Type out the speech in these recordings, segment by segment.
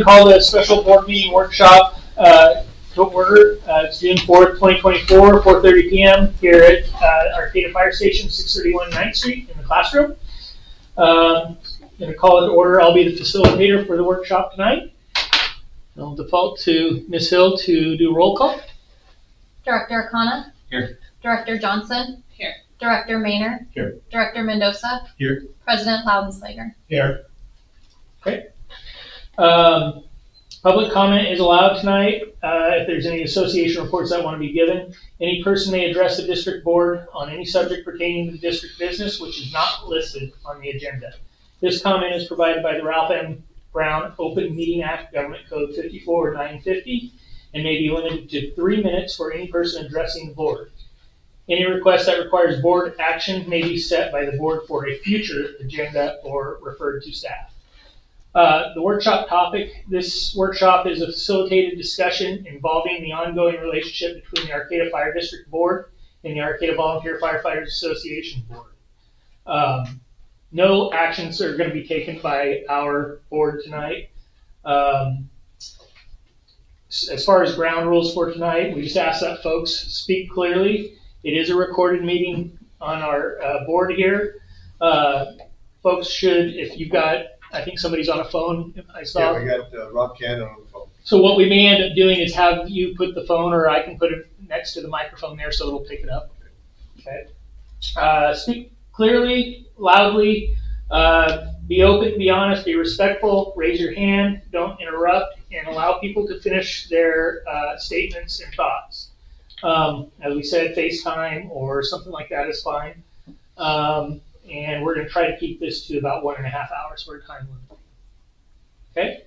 Call the special board meeting workshop to order. It's June 4th, 2024, 4:30 p.m. here at Arcata Fire Station, 631 9th Street in the classroom. Going to call it to order. I'll be the facilitator for the workshop tonight. I'll default to Ms. Hill to do roll call. Director Arcata? Here. Director Johnson? Here. Director Maynard? Here. Director Mendoza? Here. President Loudenslager? Here. Okay. Public comment is allowed tonight. If there's any association reports that want to be given, any person may address the district board on any subject pertaining to the district business, which is not listed on the agenda. This comment is provided by the Ralph M. Brown Open Meeting Act, Government Code 54-950, and may be limited to 3 minutes for any person addressing the board. Any request that requires board action may be set by the board for a future agenda or referred to staff. The workshop topic, this workshop is a facilitated discussion involving the ongoing relationship between the Arcata Fire District Board and the Arcata Volunteer Firefighters Association Board. No actions are going to be taken by our board tonight. As far as ground rules for tonight, we just ask that folks speak clearly. It is a recorded meeting on our board here. Folks should, if you've got, I think somebody's on a phone. I saw. Yeah, we got Rob Cannon on the phone. So what we may end up doing is have you put the phone, or I can put it next to the microphone there so it'll pick it up. Okay. Speak clearly, loudly. Be open, be honest, be respectful. Raise your hand. Don't interrupt, and allow people to finish their statements and thoughts. As we said, FaceTime or something like that is fine. And we're going to try to keep this to about 1.5 hours for a time limit. Okay?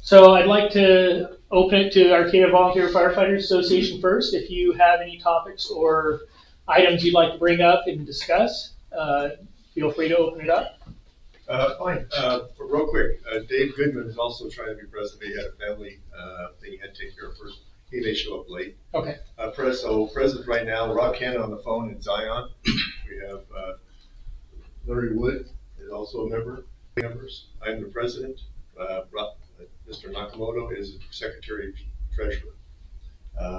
So I'd like to open it to Arcata Volunteer Firefighters Association first. If you have any topics or items you'd like to bring up and discuss, feel free to open it up. Fine. Real quick, Dave Goodman is also trying to be president. He had a family thing he had to take care of first. He may show up late. Okay. So president right now, Rob Cannon on the phone in Zion. We have Larry Wood is also a member. I'm the president. Mr. Nakamoto is secretary treasurer.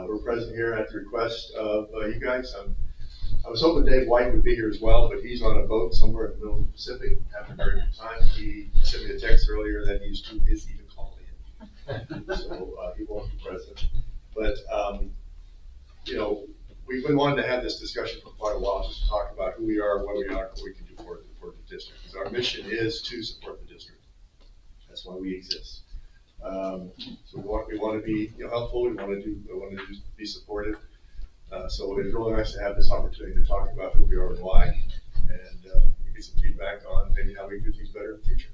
We're present here at the request of you guys. I was hoping Dave White would be here as well, but he's on a boat somewhere in the middle of the Pacific, having a very good time. He sent me a text earlier that he's too busy to call in, so he won't be present. But we've been wanting to have this discussion for quite a while, just to talk about who we are, what we are, what we can do for the district. Because our mission is to support the district. That's why we exist. So we want to be helpful. We want to be supportive. So it's really nice to have this opportunity to talk about who we are and why, and get some feedback on maybe how we do things better in the future.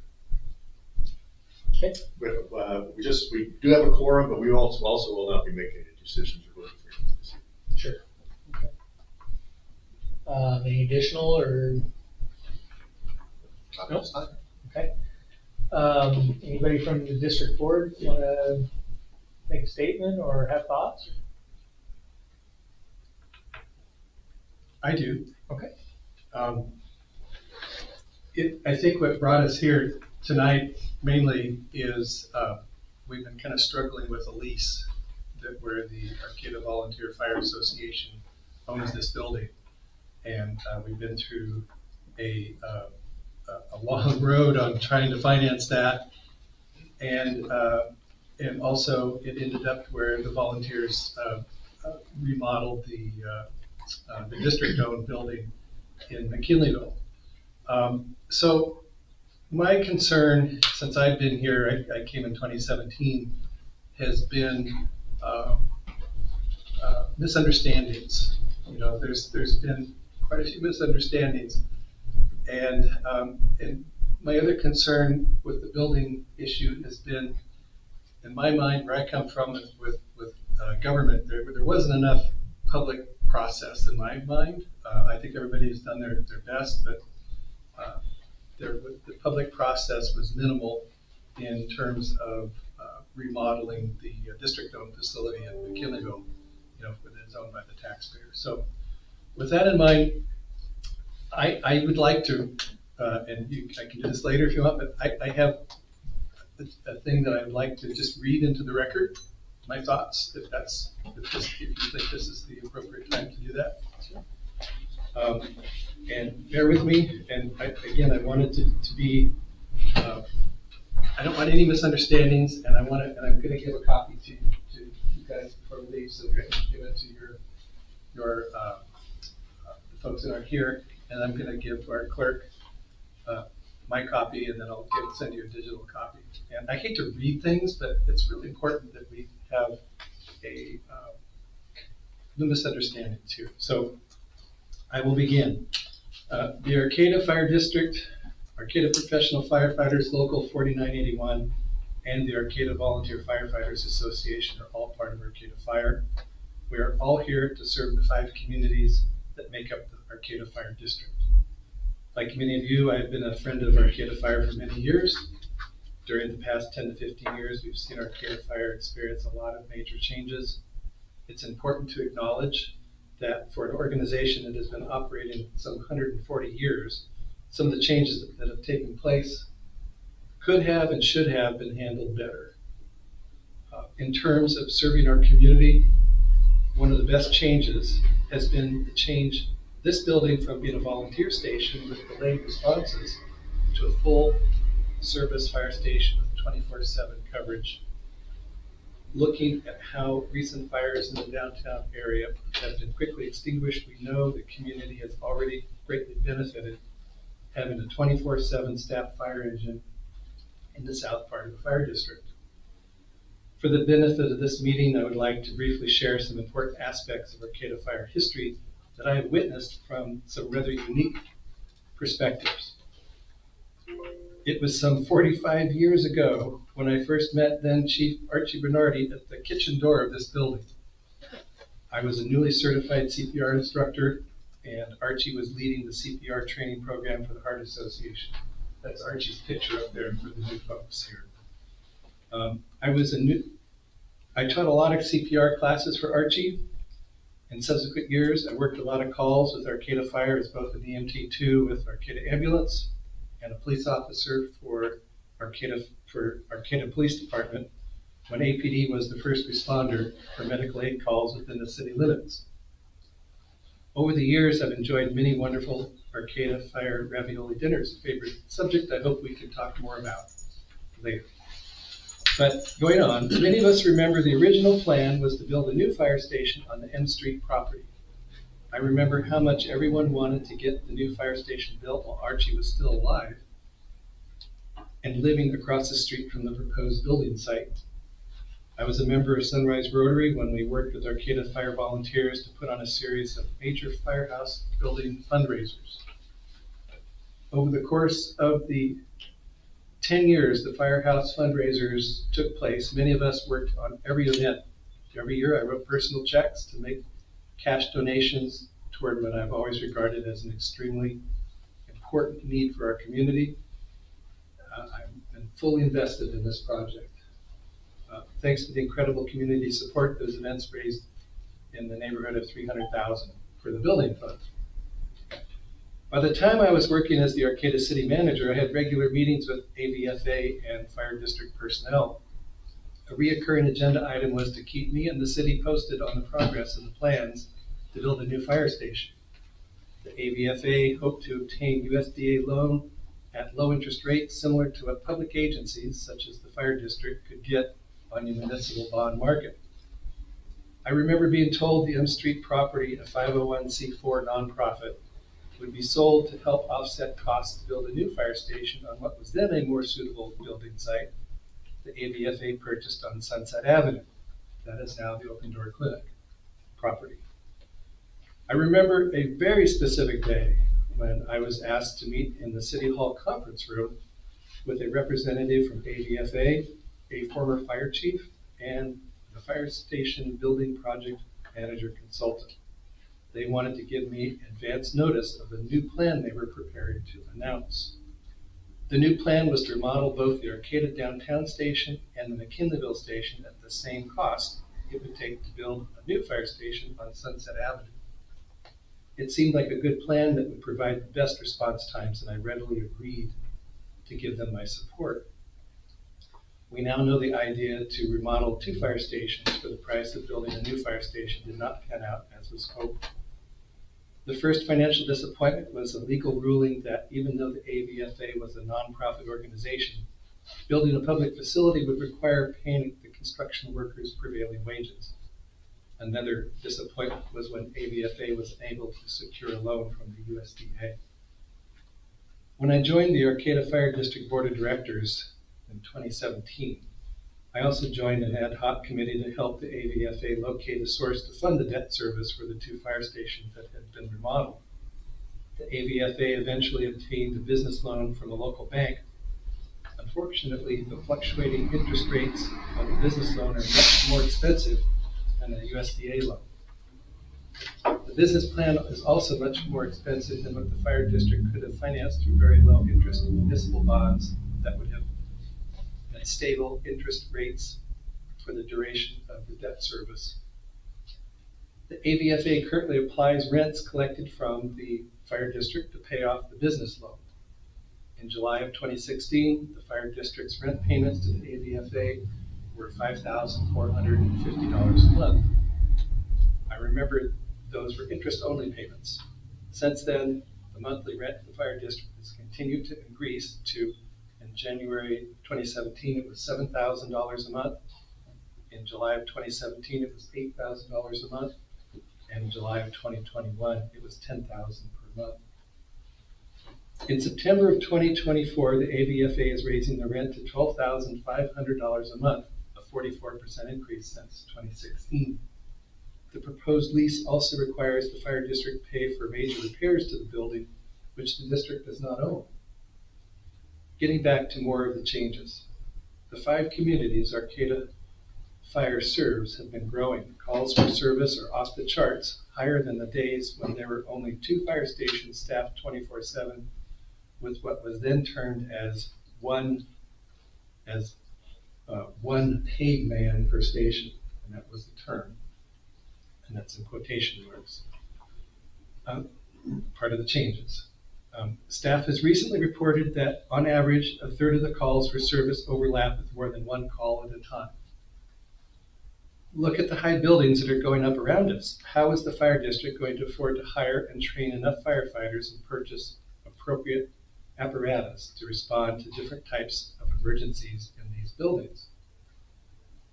Okay. We do have a quorum, but we also will not be making any decisions or voting for this year. Sure. Okay. Any additional or? Nope. Okay. Anybody from the district board want to make a statement or have thoughts? I do. Okay. I think what brought us here tonight mainly is we've been kind of struggling with a lease where the Arcata Volunteer Fire Association owns this building, and we've been through a long road on trying to finance that, and also it ended up where the volunteers remodeled the district-owned building in McKinleyville. So my concern, since I've been here, I came in 2017, has been misunderstandings. There's been quite a few misunderstandings, and my other concern with the building issue has been, in my mind, where I come from with government, there wasn't enough public process in my mind. I think everybody has done their best, but the public process was minimal in terms of remodeling the district-owned facility in McKinleyville, it's owned by the taxpayer. So with that in mind, I would like to, and I can do this later if you want, but I have a thing that I'd like to just read into the record, my thoughts, if you think this is the appropriate time to do that. And bear with me, and again, I wanted to be, I don't want any misunderstandings, and I'm gonna give a copy to you guys before we leave, so you can give it to your the folks that are here, and I'm gonna give our clerk my copy, and then I'll send you a digital copy. And I hate to read things, but it's really important that we have no misunderstandings here. So I will begin. The Arcata Fire District, Arcata Professional Firefighters Local 4981, and the Arcata Volunteer Firefighters Association are all part of Arcata Fire. We are all here to serve the 5 communities that make up the Arcata Fire District. Like many of you, I've been a friend of Arcata Fire for many years. During the past 10 to 15 years, we've seen Arcata Fire experience a lot of major changes. It's important to acknowledge that for an organization that has been operating some 140 years, some of the changes that have taken place could have and should have been handled better. In terms of serving our community, one of the best changes has been the change this building from being a volunteer station with delayed responses to a full service fire station with 24/7 coverage. Looking at how recent fires in the downtown area have been quickly extinguished, we know the community has already greatly benefited having a 24/7 staff fire engine in the south part of the fire district. For the benefit of this meeting, I would like to briefly share some important aspects of Arcata Fire history that I have witnessed from some rather unique perspectives. It was some 45 years ago when I first met then Chief Archie Bernardi at the kitchen door of this building. I was a newly certified CPR instructor, and Archie was leading the CPR training program for the Heart Association. That's Archie's picture up there for the new folks here. I taught a lot of CPR classes for Archie. In subsequent years, I worked a lot of calls with Arcata Fire as both an EMT2 with Arcata Ambulance and a police officer for Arcata Police Department when APD was the first responder for medical aid calls within the city limits. Over the years, I've enjoyed many wonderful Arcata Fire ravioli dinners, a favorite subject I hope we can talk more about later. But going on, many of us remember the original plan was to build a new fire station on the M Street property. I remember how much everyone wanted to get the new fire station built while Archie was still alive and living across the street from the proposed building site. I was a member of Sunrise Rotary when we worked with Arcata Fire volunteers to put on a series of major firehouse building fundraisers. Over the course of the 10 years the firehouse fundraisers took place, many of us worked on every event. Every year I wrote personal checks to make cash donations toward what I've always regarded as an extremely important need for our community. I've been fully invested in this project. Thanks to the incredible community support, those events raised in the neighborhood of $300,000 for the building fund. By the time I was working as the Arcata City Manager, I had regular meetings with AVFA and fire district personnel. A reoccurring agenda item was to keep me and the city posted on the progress of the plans to build a new fire station. The AVFA hoped to obtain USDA loan at low interest rates similar to what public agencies such as the fire district could get on the municipal bond market. I remember being told the M Street property, a 501c4 nonprofit, would be sold to help offset costs to build a new fire station on what was then a more suitable building site the AVFA purchased on Sunset Avenue. That is now the Open Door Clinic property. I remember a very specific day when I was asked to meet in the City Hall conference room with a representative from AVFA, a former fire chief, and the fire station building project manager consultant. They wanted to give me advance notice of the new plan they were preparing to announce. The new plan was to remodel both the Arcata downtown station and the McKinleyville station at the same cost it would take to build a new fire station on Sunset Avenue. It seemed like a good plan that would provide the best response times, and I readily agreed to give them my support. We now know the idea to remodel 2 fire stations for the price of building a new fire station did not pan out as was hoped. The first financial disappointment was a legal ruling that even though the AVFA was a nonprofit organization, building a public facility would require paying the construction workers prevailing wages. Another disappointment was when AVFA was unable to secure a loan from the USDA. When I joined the Arcata Fire District Board of Directors in 2017, I also joined an ad hoc committee to help the AVFA locate a source to fund the debt service for the 2 fire stations that had been remodeled. The AVFA eventually obtained a business loan from a local bank. Unfortunately, the fluctuating interest rates on the business loan are much more expensive than a USDA loan. The business plan is also much more expensive than what the fire district could have financed through very low interest municipal bonds that would have had stable interest rates for the duration of the debt service. The AVFA currently applies rents collected from the fire district to pay off the business loan. In July of 2016, the fire district's rent payments to the AVFA were $5,450 a month. I remember those were interest-only payments. Since then, the monthly rent of the fire district has continued to increase to, in January 2017, it was $7,000 a month. In July of 2017, it was $8,000 a month. And in July of 2021, it was $10,000 per month. In September of 2024, the AVFA is raising the rent to $12,500 a month, a 44% increase since 2016. The proposed lease also requires the fire district pay for major repairs to the building, which the district does not own. Getting back to more of the changes. The 5 communities Arcata Fire serves have been growing. Calls for service are off the charts, higher than the days when there were only 2 fire stations staffed 24/7, with what was then termed as one paid man per station, and that was the term, and that's in quotation marks. Part of the changes. Staff has recently reported that on average, a third of the calls for service overlap with more than 1 call at a time. Look at the high buildings that are going up around us. How is the fire district going to afford to hire and train enough firefighters and purchase appropriate apparatus to respond to different types of emergencies in these buildings?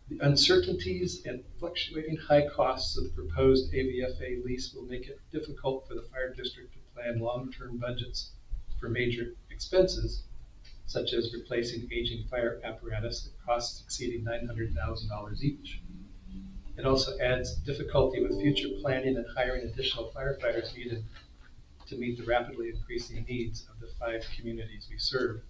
The uncertainties and fluctuating high costs of the proposed AVFA lease will make it difficult for the fire district to plan long-term budgets for major expenses, such as replacing aging fire apparatus at costs exceeding $900,000 each. It also adds difficulty with future planning and hiring additional firefighters needed to meet the rapidly increasing needs of the 5 communities we serve.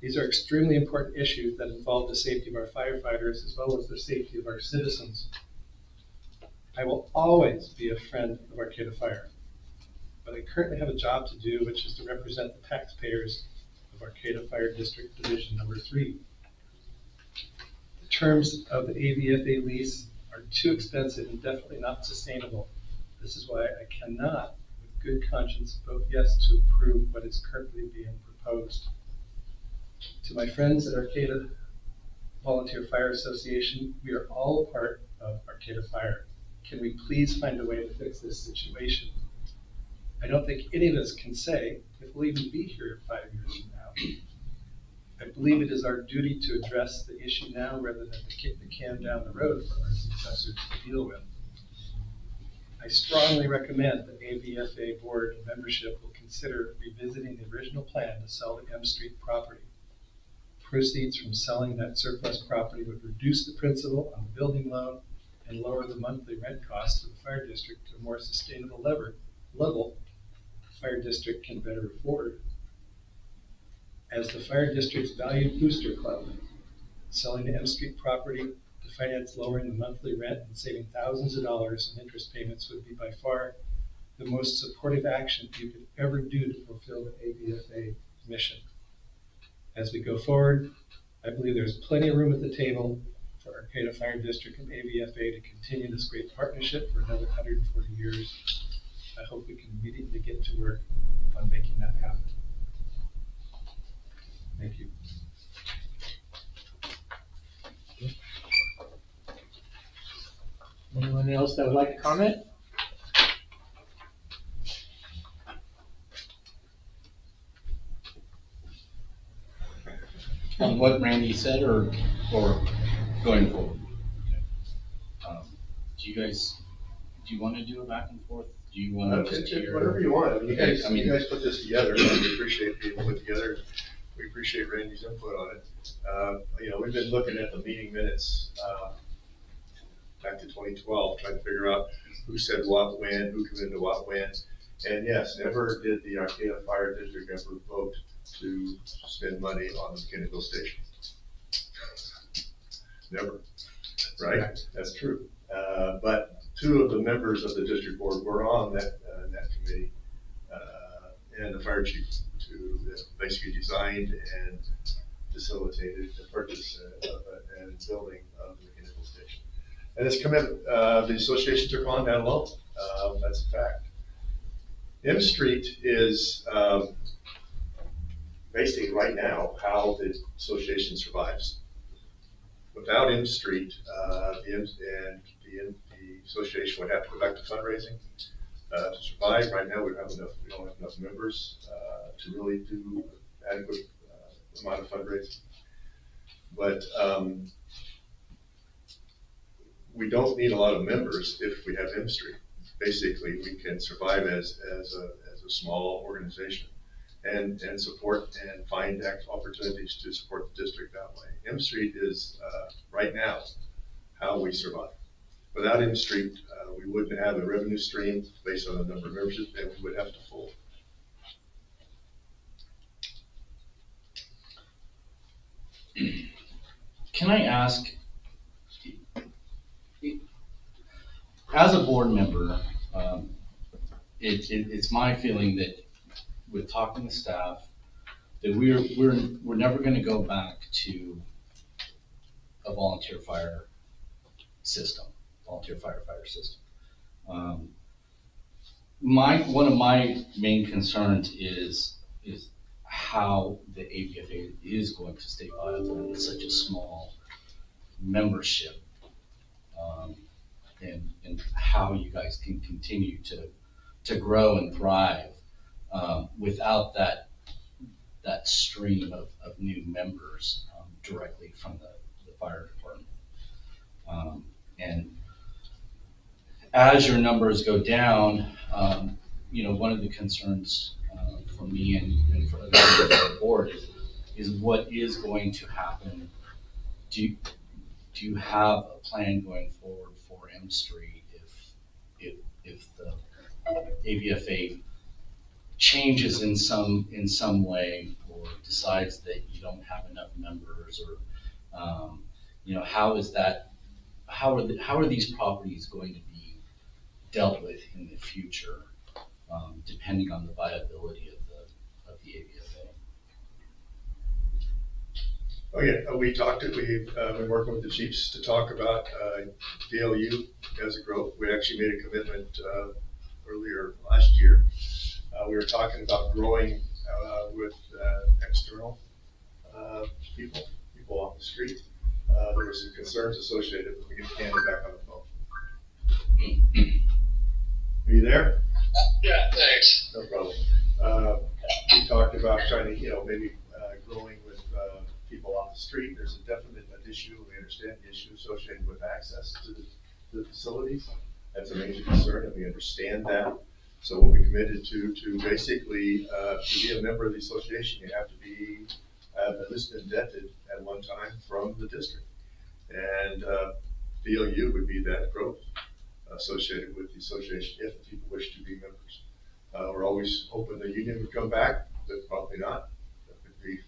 These are extremely important issues that involve the safety of our firefighters as well as the safety of our citizens. I will always be a friend of Arcata Fire, but I currently have a job to do, which is to represent the taxpayers of Arcata Fire District Division Number 3. The terms of the AVFA lease are too expensive and definitely not sustainable. This is why I cannot, with good conscience, vote yes to approve what is currently being proposed. To my friends at Arcata Volunteer Fire Association, we are all part of Arcata Fire. Can we please find a way to fix this situation? I don't think any of us can say if we'll even be here 5 years from now. I believe it is our duty to address the issue now rather than to kick the can down the road for our successors to deal with. I strongly recommend that AVFA board membership will consider revisiting the original plan to sell the M Street property. Proceeds from selling that surplus property would reduce the principal on the building loan and lower the monthly rent costs of the fire district to a more sustainable level the fire district can better afford. As the fire district's valued booster club, selling the M Street property to finance lowering the monthly rent and saving thousands of dollars in interest payments would be by far the most supportive action you could ever do to fulfill the AVFA mission. As we go forward, I believe there's plenty of room at the table for Arcata Fire District and AVFA to continue this great partnership for another 140 years. I hope we can immediately get to work on making that happen. Thank you. Anyone else that would like to comment? On what Randy said or going forward? Do you want to do a back and forth? Do you want to just hear? Whatever you want. I mean, Okay, I mean- you guys put this together, and we appreciate being put together. We appreciate Randy's input on it. We've been looking at the meeting minutes, back to 2012, trying to figure out who said what when, who committed to what when. And yes, never did the Arcata Fire District ever vote to spend money on the McKinneyville station. Never, right? That's true. But two of the members of the district board were on that committee, and the fire chief, who basically designed and facilitated the purchase and building of the McKinneyville station. And this commitment, the association took on that alone. That's a fact. M Street is basically right now how the association survives. Without M Street, the association would have to go back to fundraising to survive. Right now, we don't have enough members to really do adequate amount of fundraising. But we don't need a lot of members if we have M Street. Basically, we can survive as a small organization and support and find opportunities to support the district that way. M Street is right now how we survive. Without M Street, we wouldn't have a revenue stream based on the number of members, and we would have to fold. Can I ask, as a board member, it's my feeling that with talking to staff, that we're never gonna go back to a volunteer firefighter system. One of my main concerns is how the ABFA is going to stay viable in such a small membership, and how you guys can continue to grow and thrive without that stream of new members directly from the fire department. And as your numbers go down, one of the concerns for me and for the members of the board is what is going to happen. Do you have a plan going forward for M Street if the ABFA changes in some way, or decides that you don't have enough members, or how are these properties going to be dealt with in the future, depending on the viability of the ABFA? Oh yeah, we've been working with the chiefs to talk about DLU as a growth. We actually made a commitment earlier last year. We were talking about growing with external people off the street. There were some concerns associated, but we get Candy back on the phone. Are you there? Yeah, thanks. No problem. We talked about trying to, maybe growing with people off the street. There's a definite issue. We understand the issue associated with access to the facilities. That's a major concern, and we understand that. So what we committed to basically, to be a member of the association, you have to be at least indented at one time from the district. And DLU would be that growth associated with the association if people wish to be members. We're always hoping the union would come back, but probably not. That would be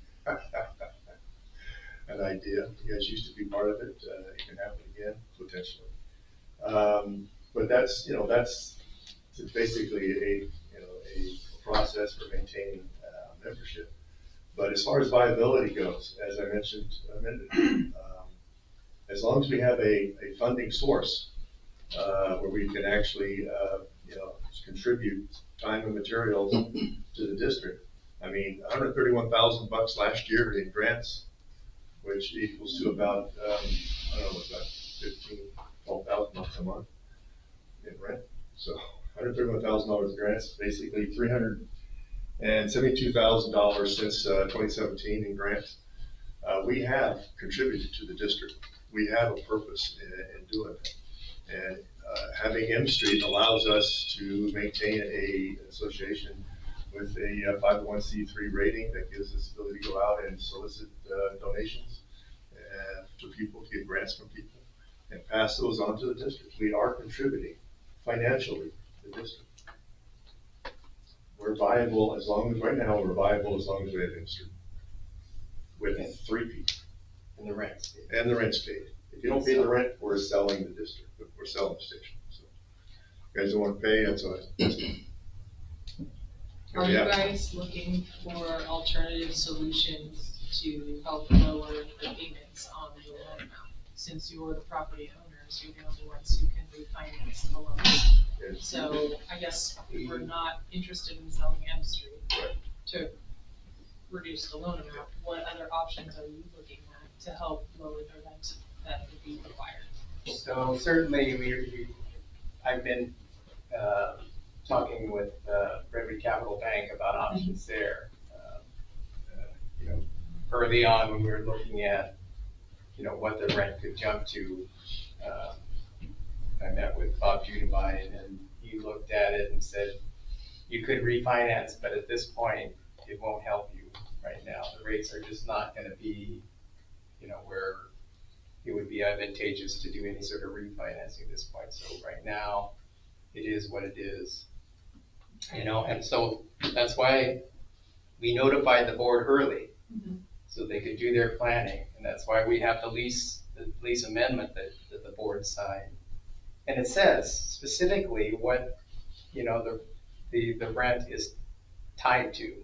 an idea. You guys used to be part of it. It can happen again, potentially. But that's basically a process for maintaining membership. But as far as viability goes, as I mentioned a minute ago, as long as we have a funding source where we can actually contribute time and materials to the district. I mean, $131,000 last year in grants, which equals to about, what's that, $15,000, $12,000 a month in rent. So $131,000 in grants, basically $372,000 since 2017 in grants. We have contributed to the district. We have a purpose in doing it. And having M Street allows us to maintain a association with a 501c3 rating that gives us the ability to go out and solicit donations to people, to get grants from people, and pass those on to the district. We are contributing financially to the district. We're viable as long as, right now, we're viable as long as we have M Street with 3 people. And the rents. And the rent's paid. If you don't pay the rent, we're selling the district, we're selling the station. So, you guys don't want to pay, that's all right. Are you Yeah. guys looking for alternative solutions to help lower the payments on the loan amount? Since you're the property owners, you're the only ones who can refinance the loan. Yes. So I guess if we're not interested in selling M Street Right. to reduce the loan amount, what other options are you looking at to help lower the rent that would be required? So certainly I've been, talking with, Redwood Capital Bank about options there. You know, early on when we were looking at, you know, what the rent could jump to, I met with Bob Judevine and he looked at it and said, you could refinance, but at this point, it won't help you right now. The rates are just not gonna be, you know, where it would be advantageous to do any sort of refinancing at this point. So right now, it is what it is. You know, and so that's why we notified the board early, so they could do their planning. And that's why we have the lease amendment that the board signed. And it says specifically what, you know, the rent is tied to.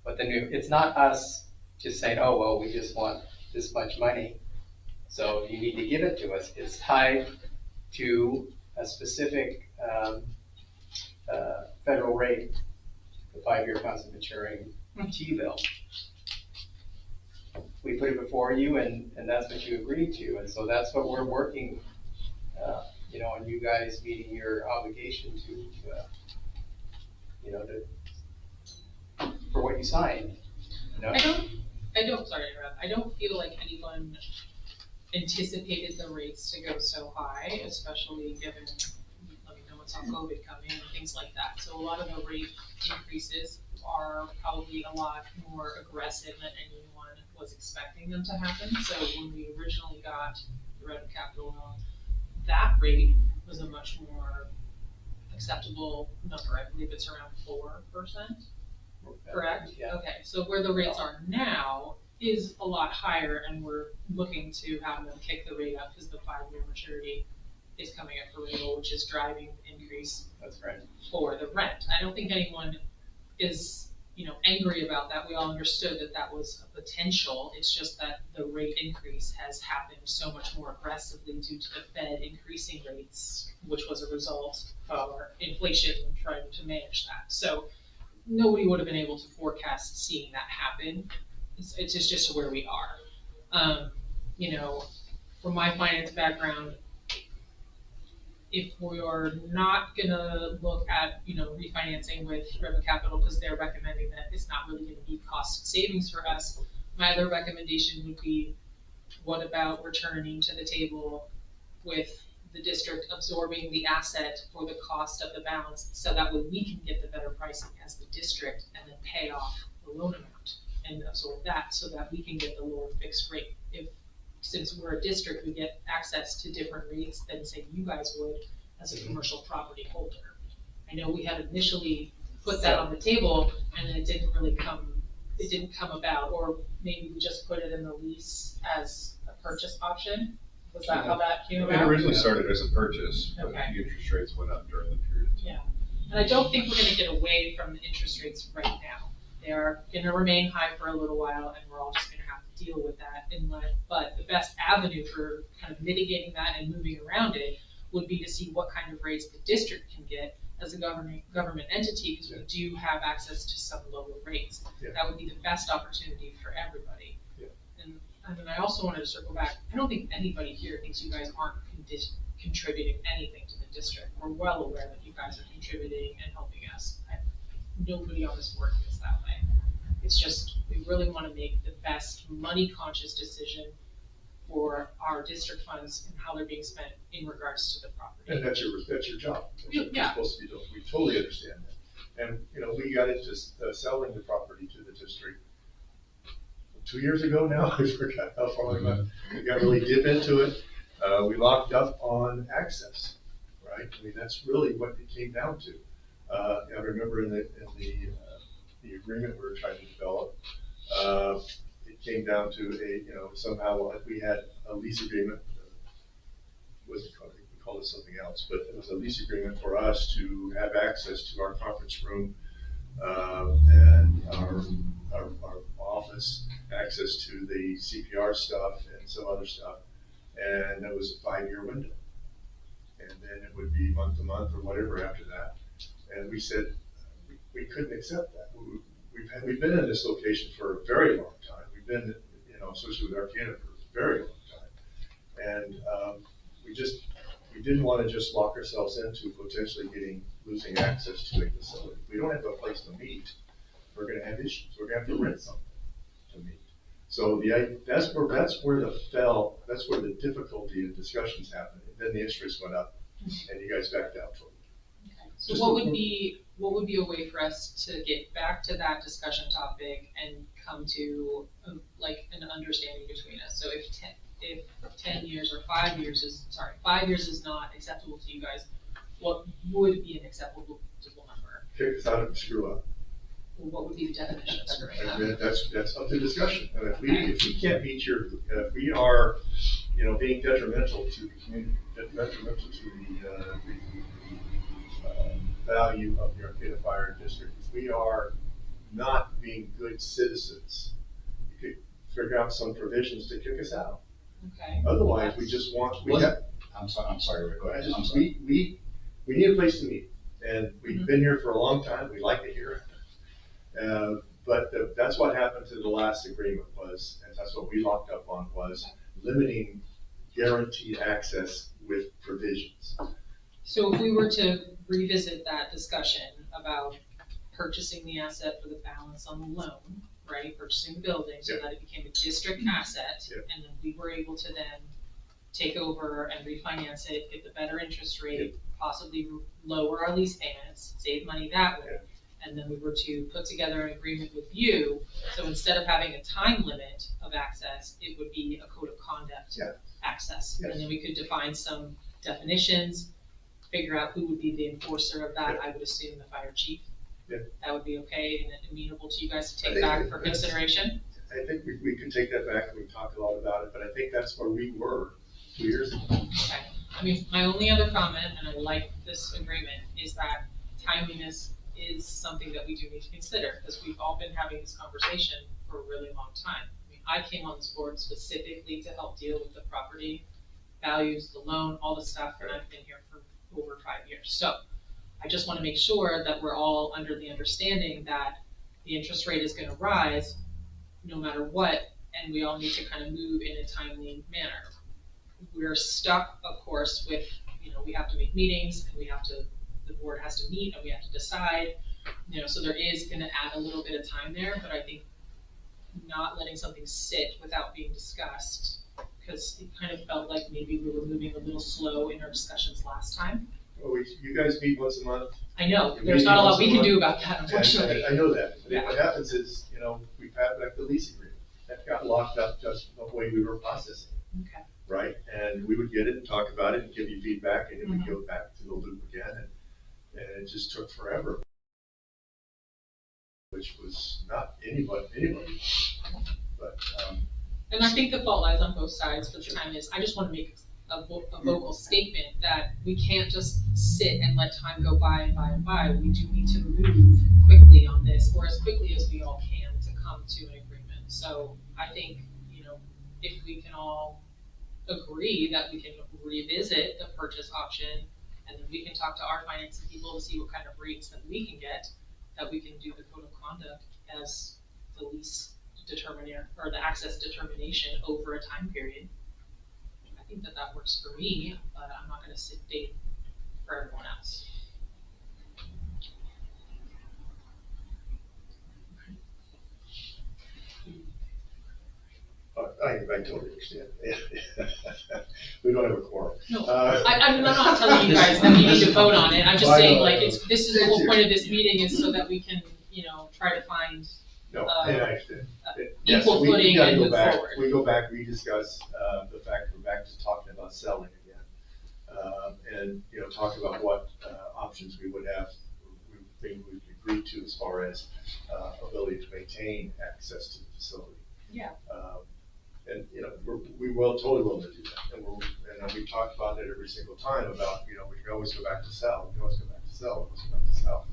But it's not us just saying, oh, well, we just want this much money, so you need to give it to us. It's tied to a specific federal rate, the 5-year constant maturing T-bill. We put it before you and that's what you agreed to. And so that's what we're working, you know, on you guys meeting your obligation to, you know, for what you signed. You know? Sorry to interrupt, I don't feel like anyone anticipated the rates to go so high, especially given, let me know what's on COVID coming and things like that. So a lot of the rate increases are probably a lot more aggressive than anyone was expecting them to happen. So when we originally got the Redwood Capital loan, that rate was a much more acceptable number. I believe it's around 4%. Correct? Yeah. Okay, so where the rates are now is a lot higher, and we're looking to have them kick the rate up because the 5-year maturity is coming up for renewal, which is driving the increase. That's right. For the rent. I don't think anyone is, you know, angry about that. We all understood that that was a potential. It's just that the rate increase has happened so much more aggressively due to the Fed increasing rates, which was a result of our inflation and trying to manage that. So nobody would have been able to forecast seeing that happen. It's just where we are. You know, from my finance background, if we are not gonna look at, you know, refinancing with Redwood Capital because they're recommending that it's not really gonna be cost savings for us, my other recommendation would be, what about returning to the table with the district absorbing the asset for the cost of the balance, so that way we can get the better pricing as the district and then pay off the loan amount and absorb that so that we can get the lower fixed rate. Since we're a district, we get access to different rates than say you guys would as a commercial property holder. I know we had initially put that on the table and then it didn't come about, or maybe we just put it in the lease as a purchase option. Was that how that came It about? originally started as a purchase, but Okay. the interest rates went up during the period of time. Yeah, and I don't think we're gonna get away from the interest rates right now. They are gonna remain high for a little while and we're all just gonna have to deal with that but the best avenue for kind of mitigating that and moving around it would be to see what kind of rates the district can get as a government entity, because we do have access to some lower rates. Yeah. That would be the best opportunity for everybody. Yeah. And I also wanted to circle back, I don't think anybody here thinks you guys aren't contributing anything to the district. We're well aware that you guys are contributing and helping us. Nobody on this board feels that way. It's just, we really want to make the best money-conscious decision for our district funds and how they're being spent in regards to the property. And that's your job. That's what you're Yeah. supposed to be doing. We totally understand that. And, you know, we got into selling the property to the district 2 years ago now. I forgot how far we went. We got really deep into it. We locked up on access, right? I mean, that's really what it came down to. I remember in the agreement we were trying to develop, it came down to somehow we had a lease agreement. We call it something else, but it was a lease agreement for us to have access to our conference room and our office, access to the CPR stuff and some other stuff. And that was a 5-year window. And then it would be month to month or whatever after that. And we said we couldn't accept that. We've been in this location for a very long time. We've been, especially with Arcata for a very long time. And we didn't want to just lock ourselves into potentially losing access to a facility. If we don't have a place to meet, we're going to have issues. We're going to have to rent something to meet. So that's where the difficulty of discussions happened. And then the interest went up, and you guys backed out totally. Okay. So what would be a way for us to get back to that discussion topic and come to an understanding between us? So if 10 years or 5 years is not acceptable to you guys, what would be an acceptable number? Kick us out and screw up. Well, what would be the definition of screwing up? And that's up to discussion. And if we can't meet if we are, being detrimental to the community, detrimental to the value of the Arcata Fire District, if we are not being good citizens, you could figure out some provisions to kick us out. Okay. Otherwise, we just want, I'm sorry, Rick, go ahead. I'm sorry. we need a place to meet. And we've been here for a long time. We like it here. But that's what happened to the last agreement and that's what we locked up on, was limiting guaranteed access with provisions. So if we were to revisit that discussion about purchasing the asset for the balance on the loan, right, purchasing the building so that it became a district asset, and then we were able to then take over and refinance it, get the better interest rate, possibly lower our lease payments, save money that way. And then we were to put together an agreement with you, so instead of having a time limit of access, it would be a code of conduct access. Yes. And then we could define some definitions, figure out who would be the enforcer of that. I would assume the fire chief. That would be okay and amenable to you guys to take back for consideration. I think we can take that back, and we talked a lot about it, but I think that's where we were 2 years ago. Okay. I mean, my only other comment, and I like this agreement, is that timeliness is something that we do need to consider, because we've all been having this conversation for a really long time. I mean, I came on this board specifically to help deal with the property values, the loan, all the stuff, and I've been here for over 5 years. So I just want to make sure that we're all under the understanding that the interest rate is going to rise no matter what, and we all need to kind of move in a timely manner. We're stuck, of course, with, we have to make meetings, and the board has to meet, and we have to decide, so there is going to add a little bit of time there, but I think not letting something sit without being discussed, because it kind of felt like maybe we were moving a little slow in our discussions last time. Well, you guys meet once a month. I know, there's not a lot we can do about that, unfortunately. I know that. What happens is, we've had like the lease agreement that got locked up just the way we were processing. Okay. Right? And we would get it and talk about it and give you feedback, and it would go back to the loop again. And it just took forever, which was not anybody. But, and I think the fault lies on both sides for the time is, I just want to make a vocal statement that we can't just sit and let time go by and by and by. We do need to move quickly on this, or as quickly as we all can, to come to an agreement. So I think, if we can all agree that we can revisit the purchase option, and then we can talk to our financing people to see what kind of rates that we can get, that we can do the code of conduct as the lease determiner, or the access determination over a time period. I think that that works for me, but I'm not gonna date for everyone else. I totally understand. We don't have a quorum. No, I'm not telling you guys that we need to vote on it, I'm just I saying, know. like, this is the whole point of this meeting is so that we can, try to find No, I understand. equal Yes, we footing gotta and go move back. forward. We go back, we discuss, the fact we're back to talking about selling again. And, talk about what, options we would have, we agreed to as far as, ability to maintain access to the facility. Yeah. And, we're totally willing to do that. And we've talked about it every single time about, we can always go back to sell, we can always go back to sell, we can always go back to sell.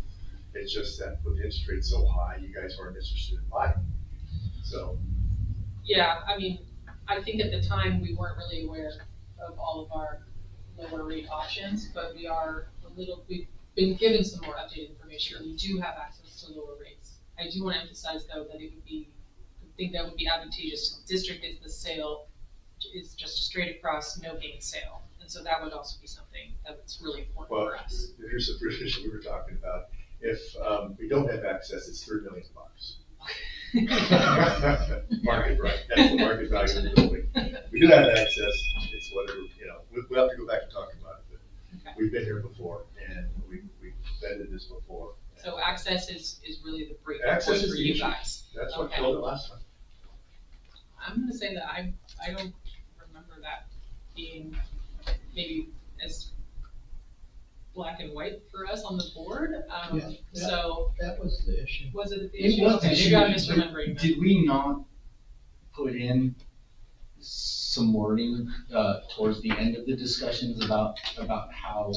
It's just that with the interest rate so high, you guys aren't interested in buying. So. Yeah, I mean, I think at the time, we weren't really aware of all of our lower rate options, but we've been given some more updated information, and we do have access to lower rates. I do want to emphasize, though, that I think that would be advantageous to the district if the sale is just a straight across, no gain sale. And so that would also be something that's really important for us. Here's the provision we were talking about. If, we don't have access, it's $3 million. Market, right, that's the market value of the building. We do have access, it's whatever, we'll have to go back and talk about it, but we've been here before, and we've vetted this before. So access is really the breaking Access point is for the you issue. guys. That's what Okay. killed it last time. I'm gonna say that I don't remember that being maybe as black and white for us on the board, Yeah, so, That was the issue. was it the It issue? was Okay, the maybe I'm issue, misremembering that. Did we not put in some wording, towards the end of the discussions about how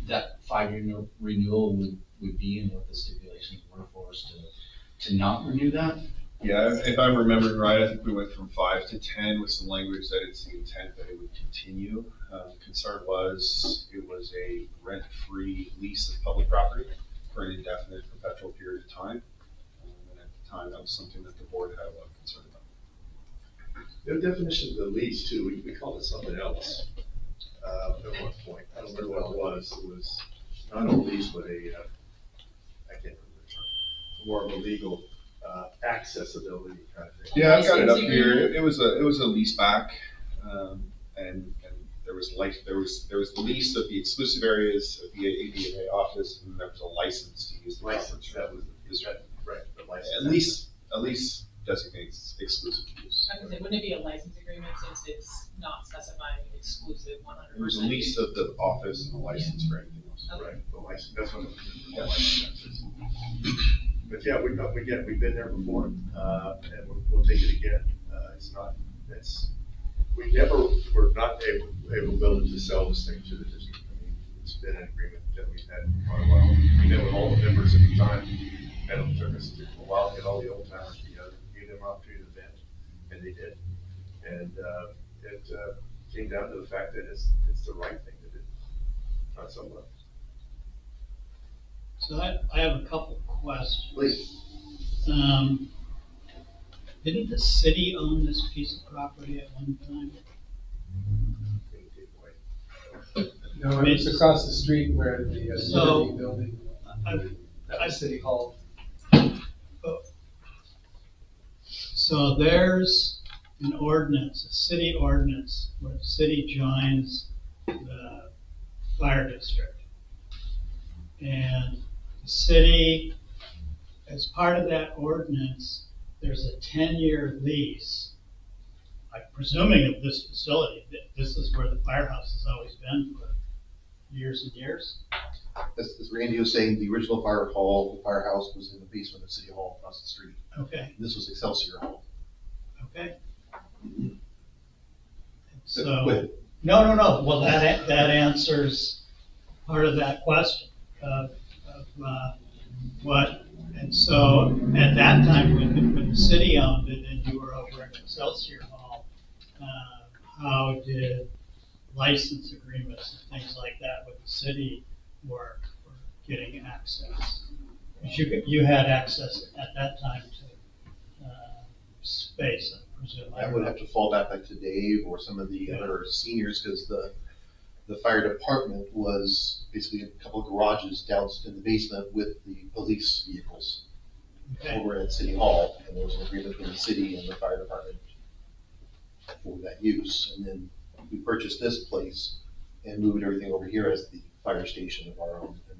that 5-year renewal would be and what the stipulations were for us to not renew that? Yeah, if I'm remembering right, I think we went from 5 to 10 with some language that it's the intent that it would continue. The concern was, it was a rent-free lease of public property for an indefinite perpetual period of time. And at the time, that was something that the board had a lot of concern about. The definition of the lease too, we called it something else, at one point. I don't remember what it was. It was not a lease, but I can't remember the term. More of a legal, accessibility kind of thing. Yeah, I've got it up Licensing here. agreement? It was a lease back, and there was the lease of the exclusive areas of the ADA office, and there was a license to use the License, conference that room. was, right, the license. At least designates exclusive use. I was gonna say, wouldn't it be a license agreement since it's not specifying an exclusive 100%? It was a lease of the office and a license for anything else. Okay. Right, the license, that's what the license is. But yeah, we've been there before, and we'll take it again. We never were not able to sell this thing to the district. I mean, it's been an agreement that we've had for quite a while. We met with all the members at the time, and it took us a while to get all the old timers together, gave them an opportunity to vent, and they did. And, it came down to the fact that it's the right thing to do, not someone else. So I have a couple questions. Please. Didn't the city own this piece of property at one time? No, it's across the street where the So- city building, that was City Hall. So there's an ordinance, a city ordinance, where the city joins the fire district. And the city, as part of that ordinance, there's a 10-year lease. I'm presuming of this facility, this is where the firehouse has always been for years and years. As Randy was saying, the original fire hall, the firehouse was in the basement of City Hall across the street. Okay, This was Excelsior Hall. okay. So, So, go ahead. no, well, that answers part of that question of what, and so at that time, when the city owned it and you were over at Excelsior Hall, how did license agreements and things like that with the city work for getting access? Because you had access at that time to space, I'm presume. I would have to fall back like to Dave or some of the other seniors, because the fire department was basically a couple of garages down in the basement with the police vehicles Okay. over at City Hall, and there was an agreement between the city and the fire department for that use. And then we purchased this place and moved everything over here as the fire station of our own. And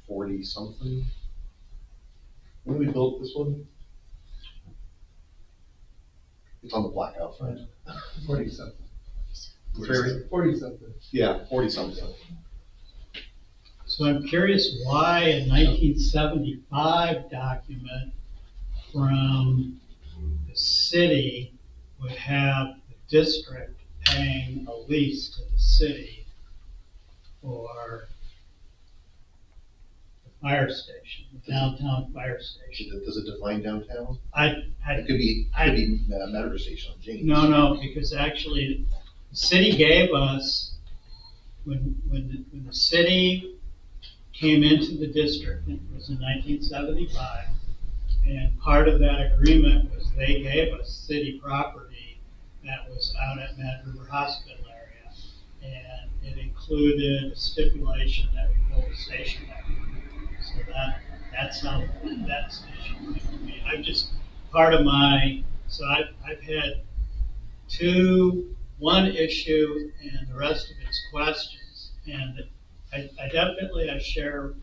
40 something. When we built this one? It's on the blackout front. 40 something. 40 something. Yeah, 40 something. So I'm curious why a 1975 document from the city would have the district paying a lease to the city for the fire station, the downtown fire station. Does it define downtown? I It could be Metro Station on James. No, because actually, the city gave us, when the city came into the district, it was in 1975, and part of that agreement was they gave us city property that was out at Mad River Hospital area, and it included a stipulation that we build a station there. So that's how that station came to me. I'm just, part of my, so I've had one issue and the rest of it's questions. And I definitely, I share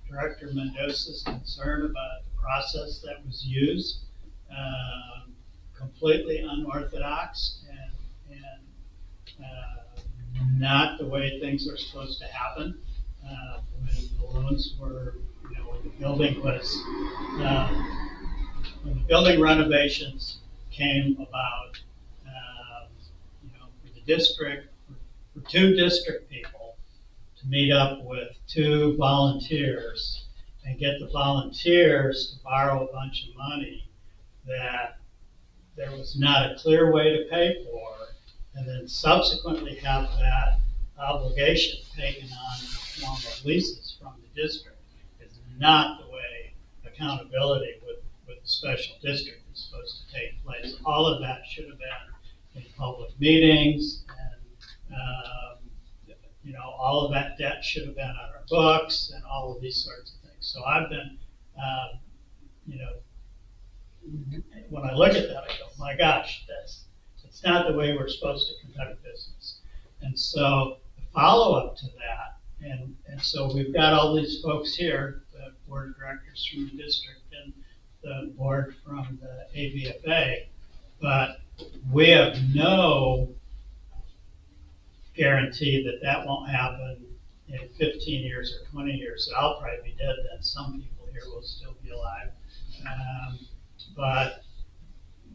Director Mendoza's concern about the process that was used, completely unorthodox and not the way things are supposed to happen. When the loans were, when the building was, when the building renovations came about, for the district, for two district people to meet up with two volunteers and get the volunteers to borrow a bunch of money that there was not a clear way to pay for, and then subsequently have that obligation taken on in the form of leases from the district is not the way accountability with the special district is supposed to take place. All of that should have been in public meetings, and all of that debt should have been on our books, and all of these sorts of things. So I've been, when I look at that, I go, my gosh, it's not the way we're supposed to conduct business. And so the follow-up to that, and so we've got all these folks here, the board of directors from the district and the board from the ABFA, but we have no guarantee that that won't happen in 15 years or 20 years. I'll probably be dead then. Some people here will still be alive. But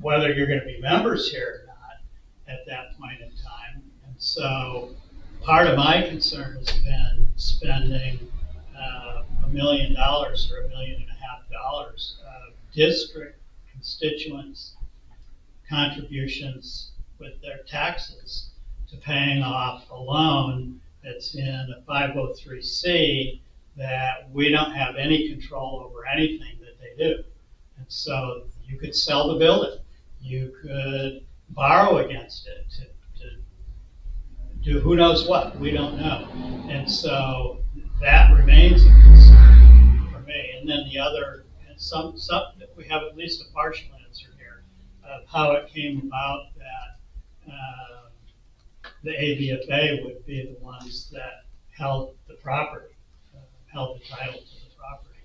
whether you're going to be members here or not at that point in time. And so part of my concern has been spending $1 million or $1.5 million of district constituents' contributions with their taxes to paying off a loan that's in a 503C that we don't have any control over anything that they do. And so you could sell the building. You could borrow against it to do who knows what. We don't know. And so that remains a concern for me. And then the other, and some we have at least a partial answer here of how it came about that the ABFA would be the ones that held the property, held the title to the property,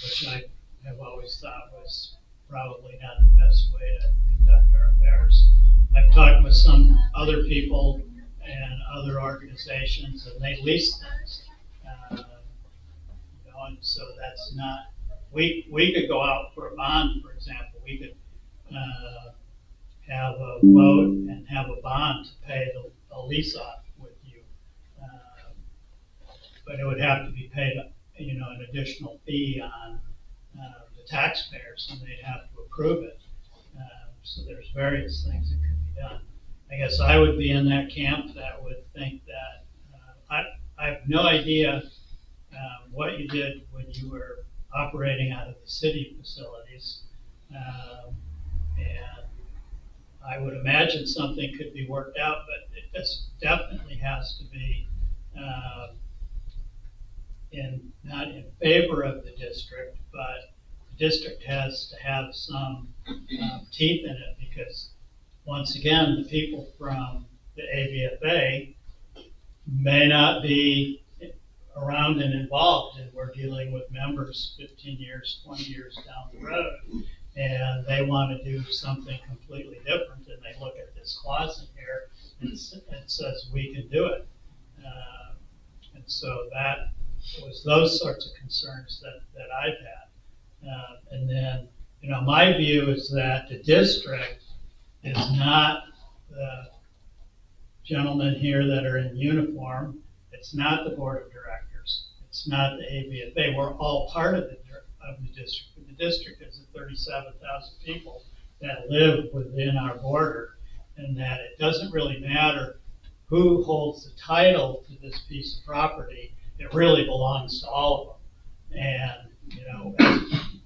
which I have always thought was probably not the best way to conduct our affairs. I've talked with some other people and other organizations, and they lease things. And so that's not, we could go out for a bond, for example. We could have a vote and have a bond to pay the lease off with you. But it would have to be paid, an additional fee on the taxpayers, and they'd have to approve it. So there's various things that could be done. I guess I would be in that camp that would think that, I have no idea what you did when you were operating out of the city facilities. And I would imagine something could be worked out, but it just definitely has to be, not in favor of the district, but the district has to have some teeth in it, because once again, the people from the AVFA may not be around and involved, and we're dealing with members 15 years, 20 years down the road, and they want to do something completely different, and they look at this clause in here and says, we can do it. And so that was those sorts of concerns that I've had. And then, my view is that the district is not the gentlemen here that are in uniform. It's not the board of directors. It's not the AVFA. We're all part of the district. The district is the 37,000 people that live within our border, and that it doesn't really matter who holds the title to this piece of property. It really belongs to all of them. And,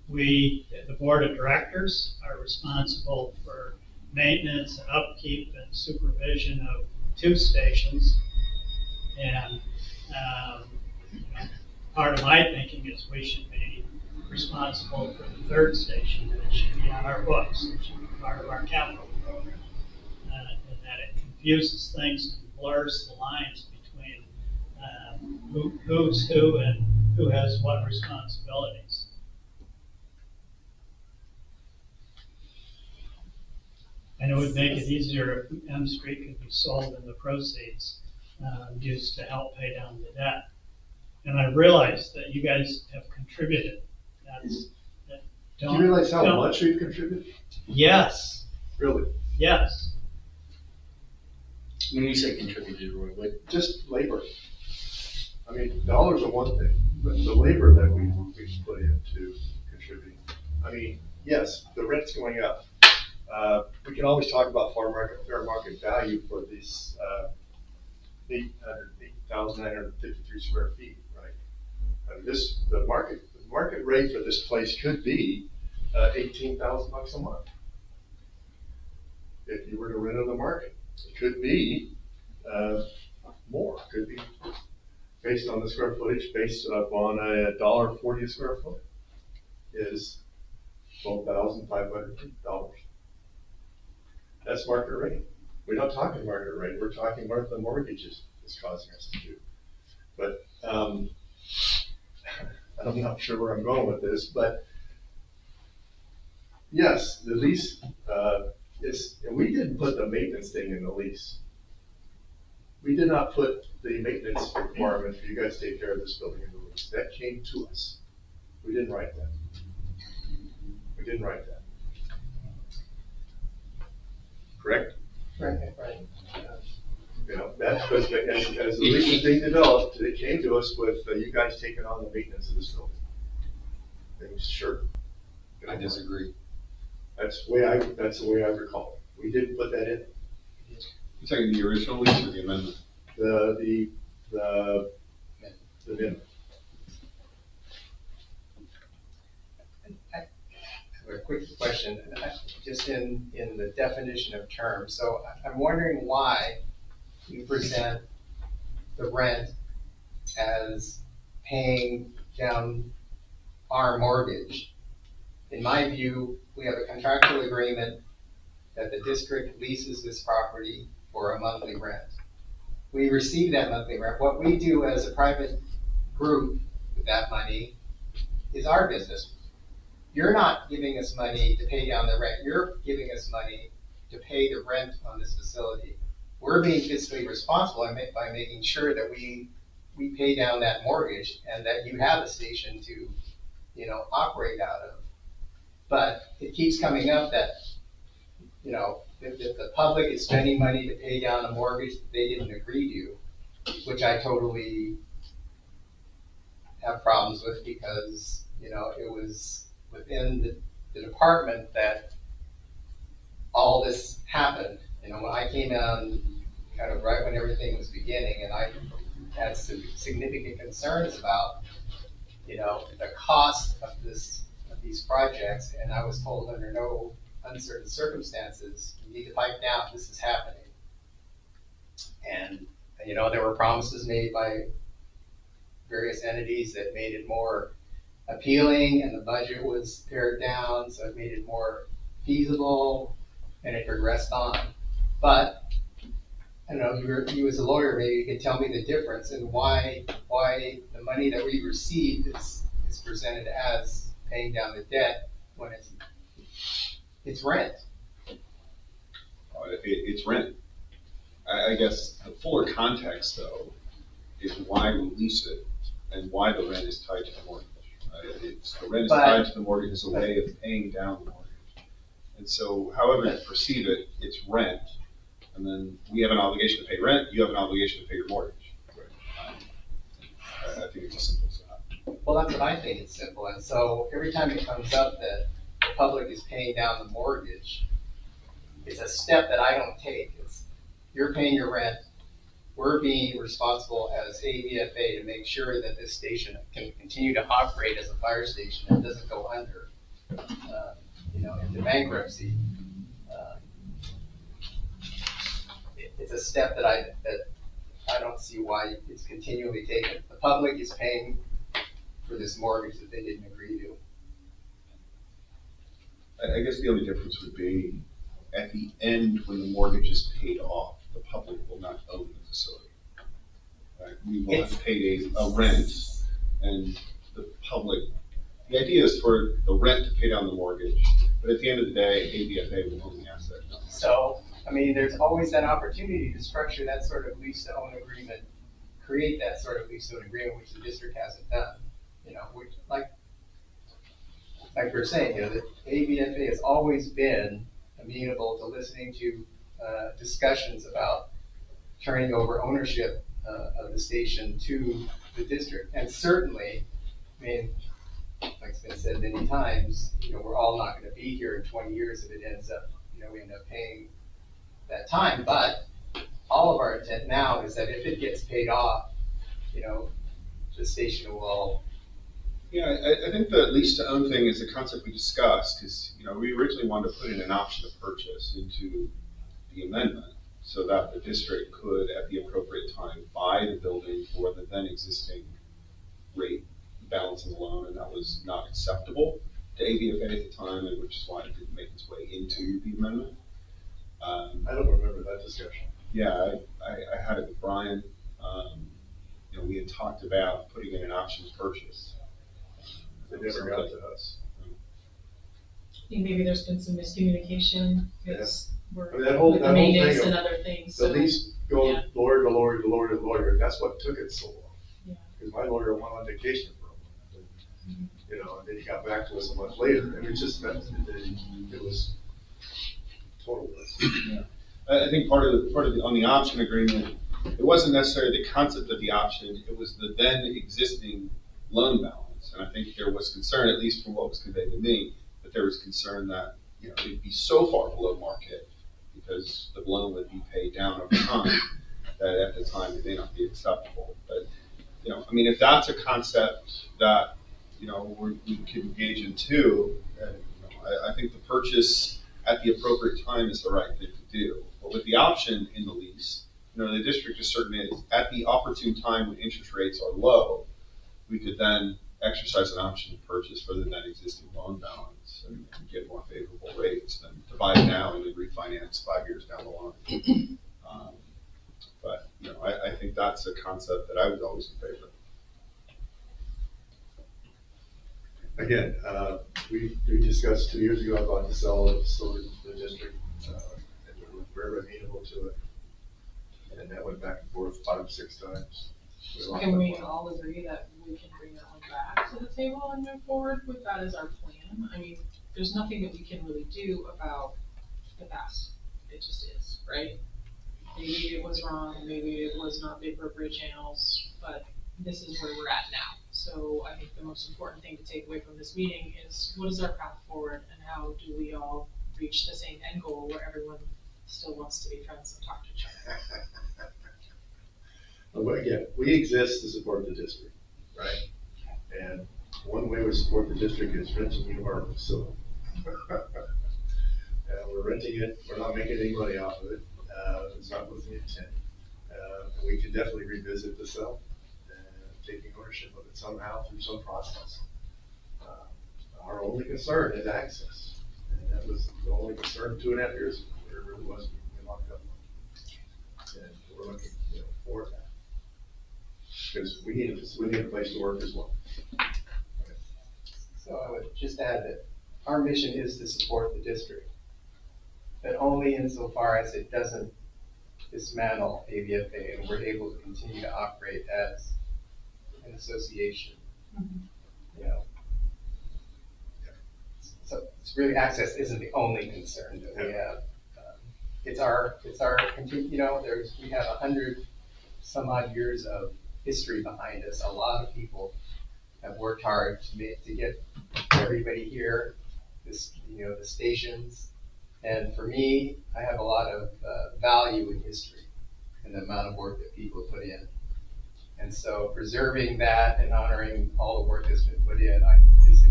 we, the board of directors, are responsible for maintenance and upkeep and supervision of 2 stations. And part of my thinking is we should be responsible for the 3rd station. It should be on our books. It should be part of our capital program. And that it confuses things and blurs the lines between who's who and who has what responsibilities. And it would make it easier if M Street could be sold and the proceeds used to help pay down the debt. And I realize that you guys have contributed. Do you realize how much we've contributed? Yes, Really? yes. When you say contributed, Roy, what? Just labor. I mean, dollars are one thing, but the labor that we put into contributing. I mean, yes, the rent's going up. We can always talk about fair market value for these 8,953 square feet, right? I mean, the market rate for this place could be $18,000 a month. If you were to rent on the market, it could be more. It could be based on the square footage, based on $1.40 a square foot, is $12,500. That's market rate. We're not talking market rate. We're talking what the mortgage is causing us to do. But I'm not sure where I'm going with this, but yes, the lease and we didn't put the maintenance thing in the lease. We did not put the maintenance requirement for you guys to take care of this building in the lease. That came to us. We didn't write that. We didn't write that. Correct? Right. That's because as the lease was being developed, it came to us with you guys taking on the maintenance of this building. And sure. I disagree. That's the way I recall it. We didn't put that in. You talking the original lease or the amendment? The minimum. I have a quick question, just in the definition of terms. So I'm wondering why you present the rent as paying down our mortgage. In my view, we have a contractual agreement that the district leases this property for a monthly rent. We receive that monthly rent. What we do as a private group with that money is our business. You're not giving us money to pay down the rent. You're giving us money to pay the rent on this facility. We're being fiscally responsible by making sure that we pay down that mortgage and that you have a station to, operate out of. But it keeps coming up that, if the public is spending money to pay down a mortgage that they didn't agree to, which I totally have problems with because, it was within the department that all this happened. When I came on kind of right when everything was beginning, and I had some significant concerns about, the cost of these projects, and I was told under no uncertain circumstances, you need to pipe down, this is happening. And, you know, there were promises made by various entities that made it more appealing, and the budget was pared down, so it made it more feasible, and it progressed on. But, I don't know, you as a lawyer, maybe you could tell me the difference and why the money that we received is presented as paying down the debt when it's rent. It's rent. I guess the fuller context, though, is why we lease it and why the rent is tied to the mortgage. The rent is tied to the mortgage as a way of paying down the mortgage. And so however you perceive it, it's rent. And then we have an obligation to pay rent, you have an obligation to pay your mortgage. I think it's as simple as that. Well, that's what I think, it's simple. And so every time it comes up that the public is paying down the mortgage, it's a step that I don't take. It's, you're paying your rent, we're being responsible as AVFA to make sure that this station can continue to operate as a fire station and doesn't go under, into bankruptcy. It's a step that I don't see why it's continually taken. The public is paying for this mortgage that they didn't agree to. I guess the only difference would be at the end, when the mortgage is paid off, the public will not own the facility. Right? We will have paid a rent, and the public, the idea is for the rent to pay down the mortgage, but at the end of the day, AVFA will own the asset. So, I mean, there's always that opportunity to structure that sort of lease-to-own agreement, create that sort of lease-to-own agreement, which the district hasn't done. You know, which, like we're saying, the AVFA has always been amenable to listening to discussions about turning over ownership of the station to the district. And certainly, I mean, like it's been said many times, we're all not going to be here in 20 years if it ends up, we end up paying that time. But all of our intent now is that if it gets paid off, the station will. Yeah, I think the lease to own thing is a concept we discussed, because, we originally wanted to put in an option to purchase into the amendment so that the district could, at the appropriate time, buy the building for the then existing rate balance of the loan, and that was not acceptable to AVFA at the time, and which is why it didn't make its way into the amendment. I don't remember that discussion. Yeah, I had it with Brian. We had talked about putting in an option to purchase. It never got to us. I think maybe there's been some miscommunication because I mean, we're that whole with the thing maintenance of and other things. the So, lease going yeah. lawyer to lawyer to lawyer to lawyer, that's what took it so long. Yeah. Because my lawyer went on vacation for a month, and then he got back to us a month later, and it just meant that it was total mess. Yeah. I think part of the on the option agreement, it wasn't necessarily the concept of the option, it was the then existing loan balance. And I think there was concern, at least from what was conveyed to me, that there was concern that, it'd be so far below market because the loan would be paid down over time that at the time it may not be acceptable. But, if that's a concept that, we can engage in too, I think the purchase at the appropriate time is the right thing to do. But with the option in the lease, the district is certain is at the opportune time when interest rates are low, we could then exercise an option to purchase for the then existing loan balance and get more favorable rates than to buy it now and then refinance 5 years down the line. But I think that's a concept that I was always in favor of. Again, we discussed 2 years ago about to sell it, so the district, and we were very amenable to it. And that went back and forth 5 or 6 times. So can we all agree that we can bring that one back to the table and move forward with that as our plan? I mean, there's nothing that we can really do about the past. It just is, right? Maybe it was wrong, maybe it was not the appropriate channels, but this is where we're at now. So I think the most important thing to take away from this meeting is what is our path forward and how do we all reach the same end goal where everyone still wants to be friends and talk to each other. Well, again, we exist to support the district, right? And one way we support the district is renting you our facility. we're renting it, we're not making any money off of it, it's not with the intent. And we can definitely revisit the sale, taking ownership of it somehow through some process. Our only concern is access, and that was the only concern 2.5 years ago, there really was, we locked up. And we're looking, for that. Because we need a place to work as well. So I would just add that our mission is to support the district, but only insofar as it doesn't dismantle AVFA and we're able to continue to operate as an association. You know, so it's really, access isn't the only concern that we have. It's our, we have 100 some odd years of history behind us. A lot of people have worked hard to get everybody here, the stations. And for me, I have a lot of value in history and the amount of work that people put in. And so preserving that and honoring all the work that's been put in, I think is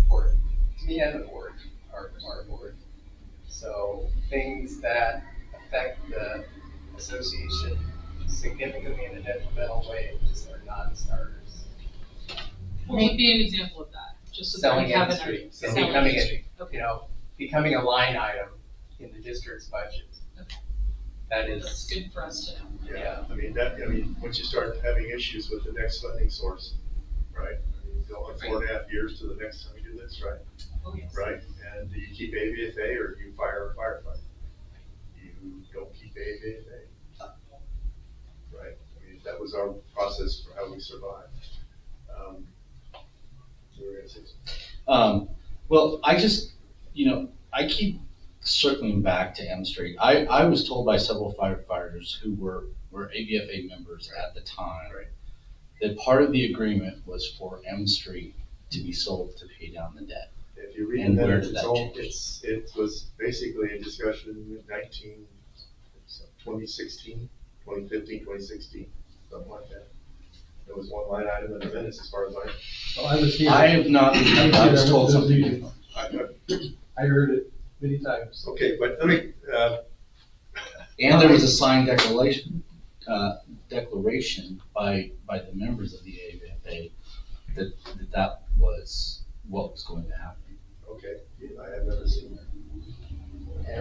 important to me and the board, our board. So things that affect the association significantly in a detrimental way just are non-starters. What would be an example of that? Just so that Selling we have an industry, idea. so Selling becoming industry. a, Okay. becoming a line item in the district's budget. Okay. That That's is, good for us to know. yeah. I mean, once you start having issues with the next funding source, right? I mean, go on 4.5 years to the next time you do this, right? Oh, yes. Right? And do you keep AVFA or do you fire a firefighter? You don't keep AVFA. Right? I mean, that was our process for how we survived. You were gonna say something? Well, I keep circling back to M Street. I was told by several firefighters who were AVFA members at the time Right. that part of the agreement was for M Street to be sold to pay down the debt. If you read And the where minutes, did it's that all, change? it was basically a discussion in 2016, 2015, 2016, something like that. There was one line item in the minutes as far as Well, I was here. I have not, I was told something different. I heard it many times. okay, but let me, And there was a signed declaration by the members of the AVFA that was what was going to happen. okay, I have never seen that.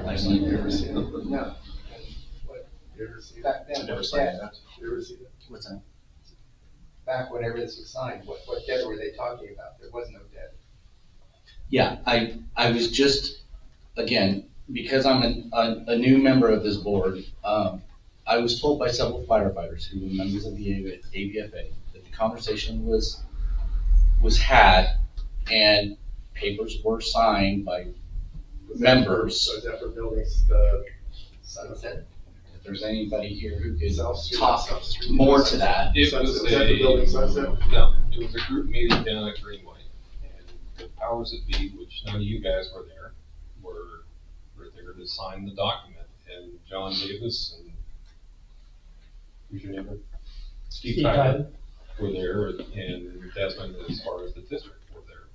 I've You never ever seen it? No. You ever seen Back that? then, Never what signed debt, that. You ever seen that? What's that? back whenever this was signed, what debt were they talking about? There was no debt. Yeah, I was just, again, because I'm a new member of this board, I was told by several firefighters who were members of the AVFA that the conversation was had and papers were signed by members. So is that for buildings, Sunset. If there's anybody here who could South Street? talk South Street. more to that. It Sunset, was was that the building Sunset? No, it was a group meeting down at Greenway. And the powers that be, which none of you guys were there, were there to sign the document. And John Davis and, who's your neighbor? Steve Tyler were there, and Desmond, as far as the district, were there.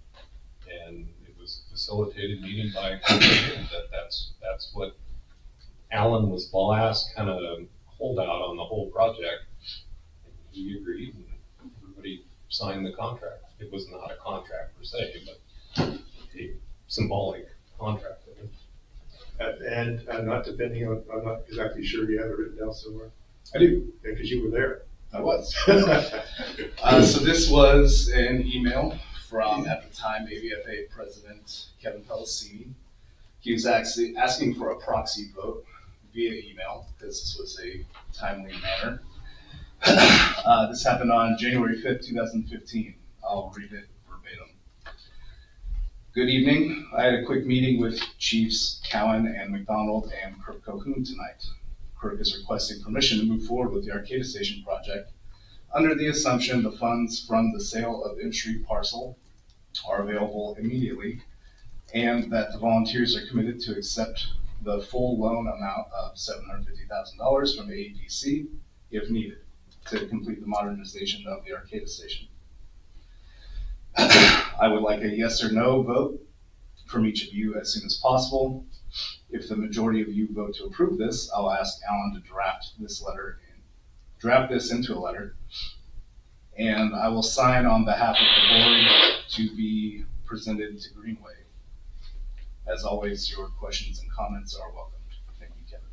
And it was facilitated meeting by, that's what Alan was the last kind of holdout on the whole project. And he agreed, and everybody signed the contract. It was not a contract per se, but a symbolic contract. And I'm not depending on, I'm not exactly sure you have it written down somewhere. I do. Because you were there. I was. So this was an email from, at the time, AVFA President Kevin Pellicini. He was actually asking for a proxy vote via email, because this was a timely manner. This happened on January 5th, 2015. I'll read it verbatim. Good evening. I had a quick meeting with Chiefs Cowan and McDonald and Kirk Cohoon tonight. Kirk is requesting permission to move forward with the Arcata Station project under the assumption the funds from the sale of M Street parcel are available immediately, and that the volunteers are committed to accept the full loan amount of $750,000 from AEDC if needed to complete the modernization of the Arcata Station. I would like a yes or no vote from each of you as soon as possible. If the majority of you vote to approve this, I'll ask Alan to draft this into a letter, and I will sign on behalf of the board to be presented to Greenway. As always, your questions and comments are welcome. Thank you, Kevin.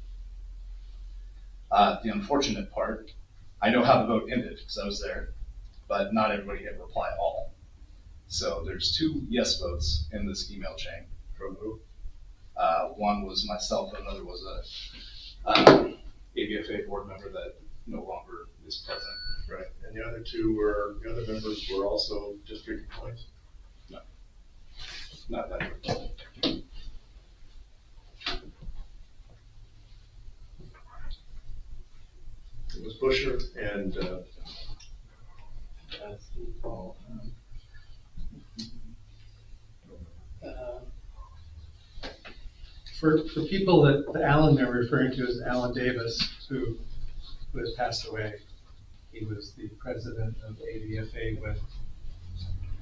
The unfortunate part, I know how the vote ended because I was there, but not everybody hit reply all. So there's 2 yes votes in this email chain. From who? One was myself, and another was a ABFA board member that no longer is present. Right, and the other members were also district employees? No, not that. It was Busher and, For people that the Alan they're referring to is Alan Davis, who has passed away. He was the president of ABFA when.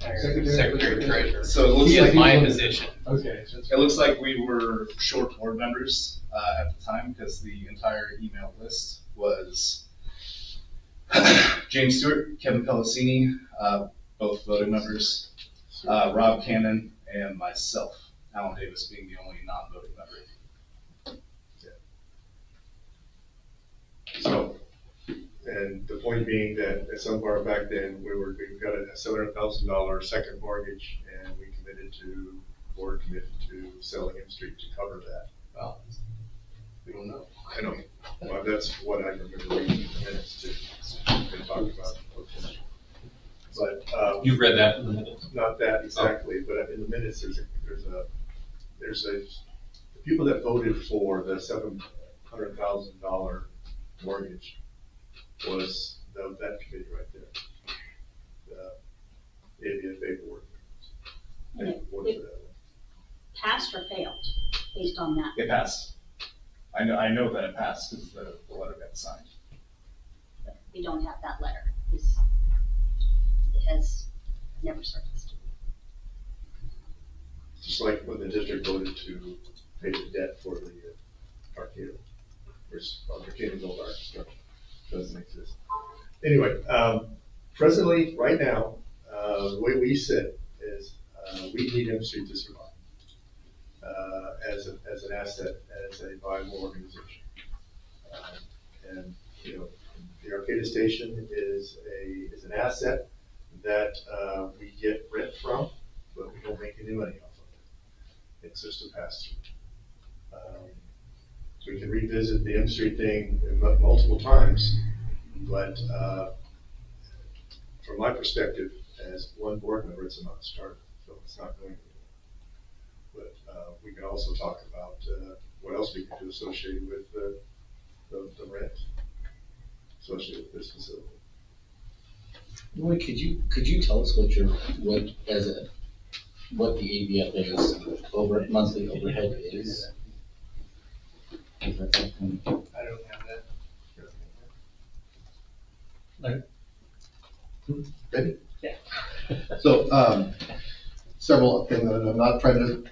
Secretary Treasurer. So it looks He like is my position. Okay. It looks like we were short board members at the time because the entire email list was James Stewart, Kevin Pellicini, both voting members, Rob Cannon, and myself, Alan Davis being the only non-voting member. so, and the point being that at some part back then, we got a $700,000 second mortgage, and we board committed to selling M Street to cover that. Well, we don't know. I know, well, that's what I remember reading in the minutes too, and talking about. But, You've read that in the minutes? not that exactly, but in the minutes, there's the people that voted for the $700,000 mortgage was that committee right there. The ABFA board. They voted for that one. Passed or failed based on that? It passed. I know that it passed because the letter got signed. But we don't have that letter. It has never surfaced. Just like when the district voted to pay the debt for the Arcata, Arcata Gold Art construction, doesn't exist. Anyway, presently, right now, the way we sit is, we need M Street to survive, as an asset, as a viable organization. And, you know, the Arcata station is an asset that, we get rent from, but we don't make any money off of it. It's just a pass-through. We can revisit the M Street thing multiple times, but, from my perspective, as one board member, it's a non-starter, so it's not going anywhere. But, we can also talk about, what else we can do associated with the rent associated with this facility. Roy, could you tell us what the ABFA's monthly overhead is? Is that something? I don't have that. Ready? Yeah. So, several things, and I'm not trying to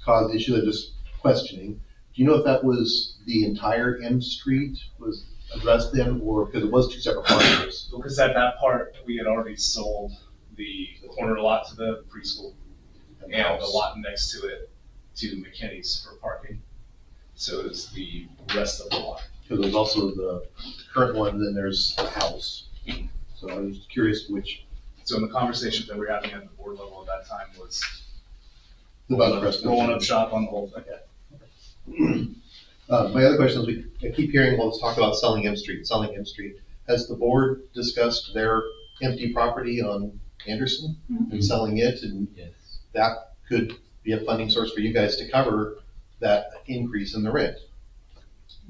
cause issue, I'm just questioning. Do you know if that was the entire M Street was addressed then, or, because it was 2 separate parcels? Because at that part, we had already sold the corner lot to the preschool and the lot next to it to McKinney's for parking. So it's the rest of the lot. Because there's also the current one, and then there's the house. So I was curious which. So in the conversations that we were having at the board level at that time was About the rest of rolling it. up shop on the whole thing. My other question is, I keep hearing, well, let's talk about selling M Street. Has the board discussed their empty property on Anderson and selling it? And Yes. that could be a funding source for you guys to cover that increase in the rent.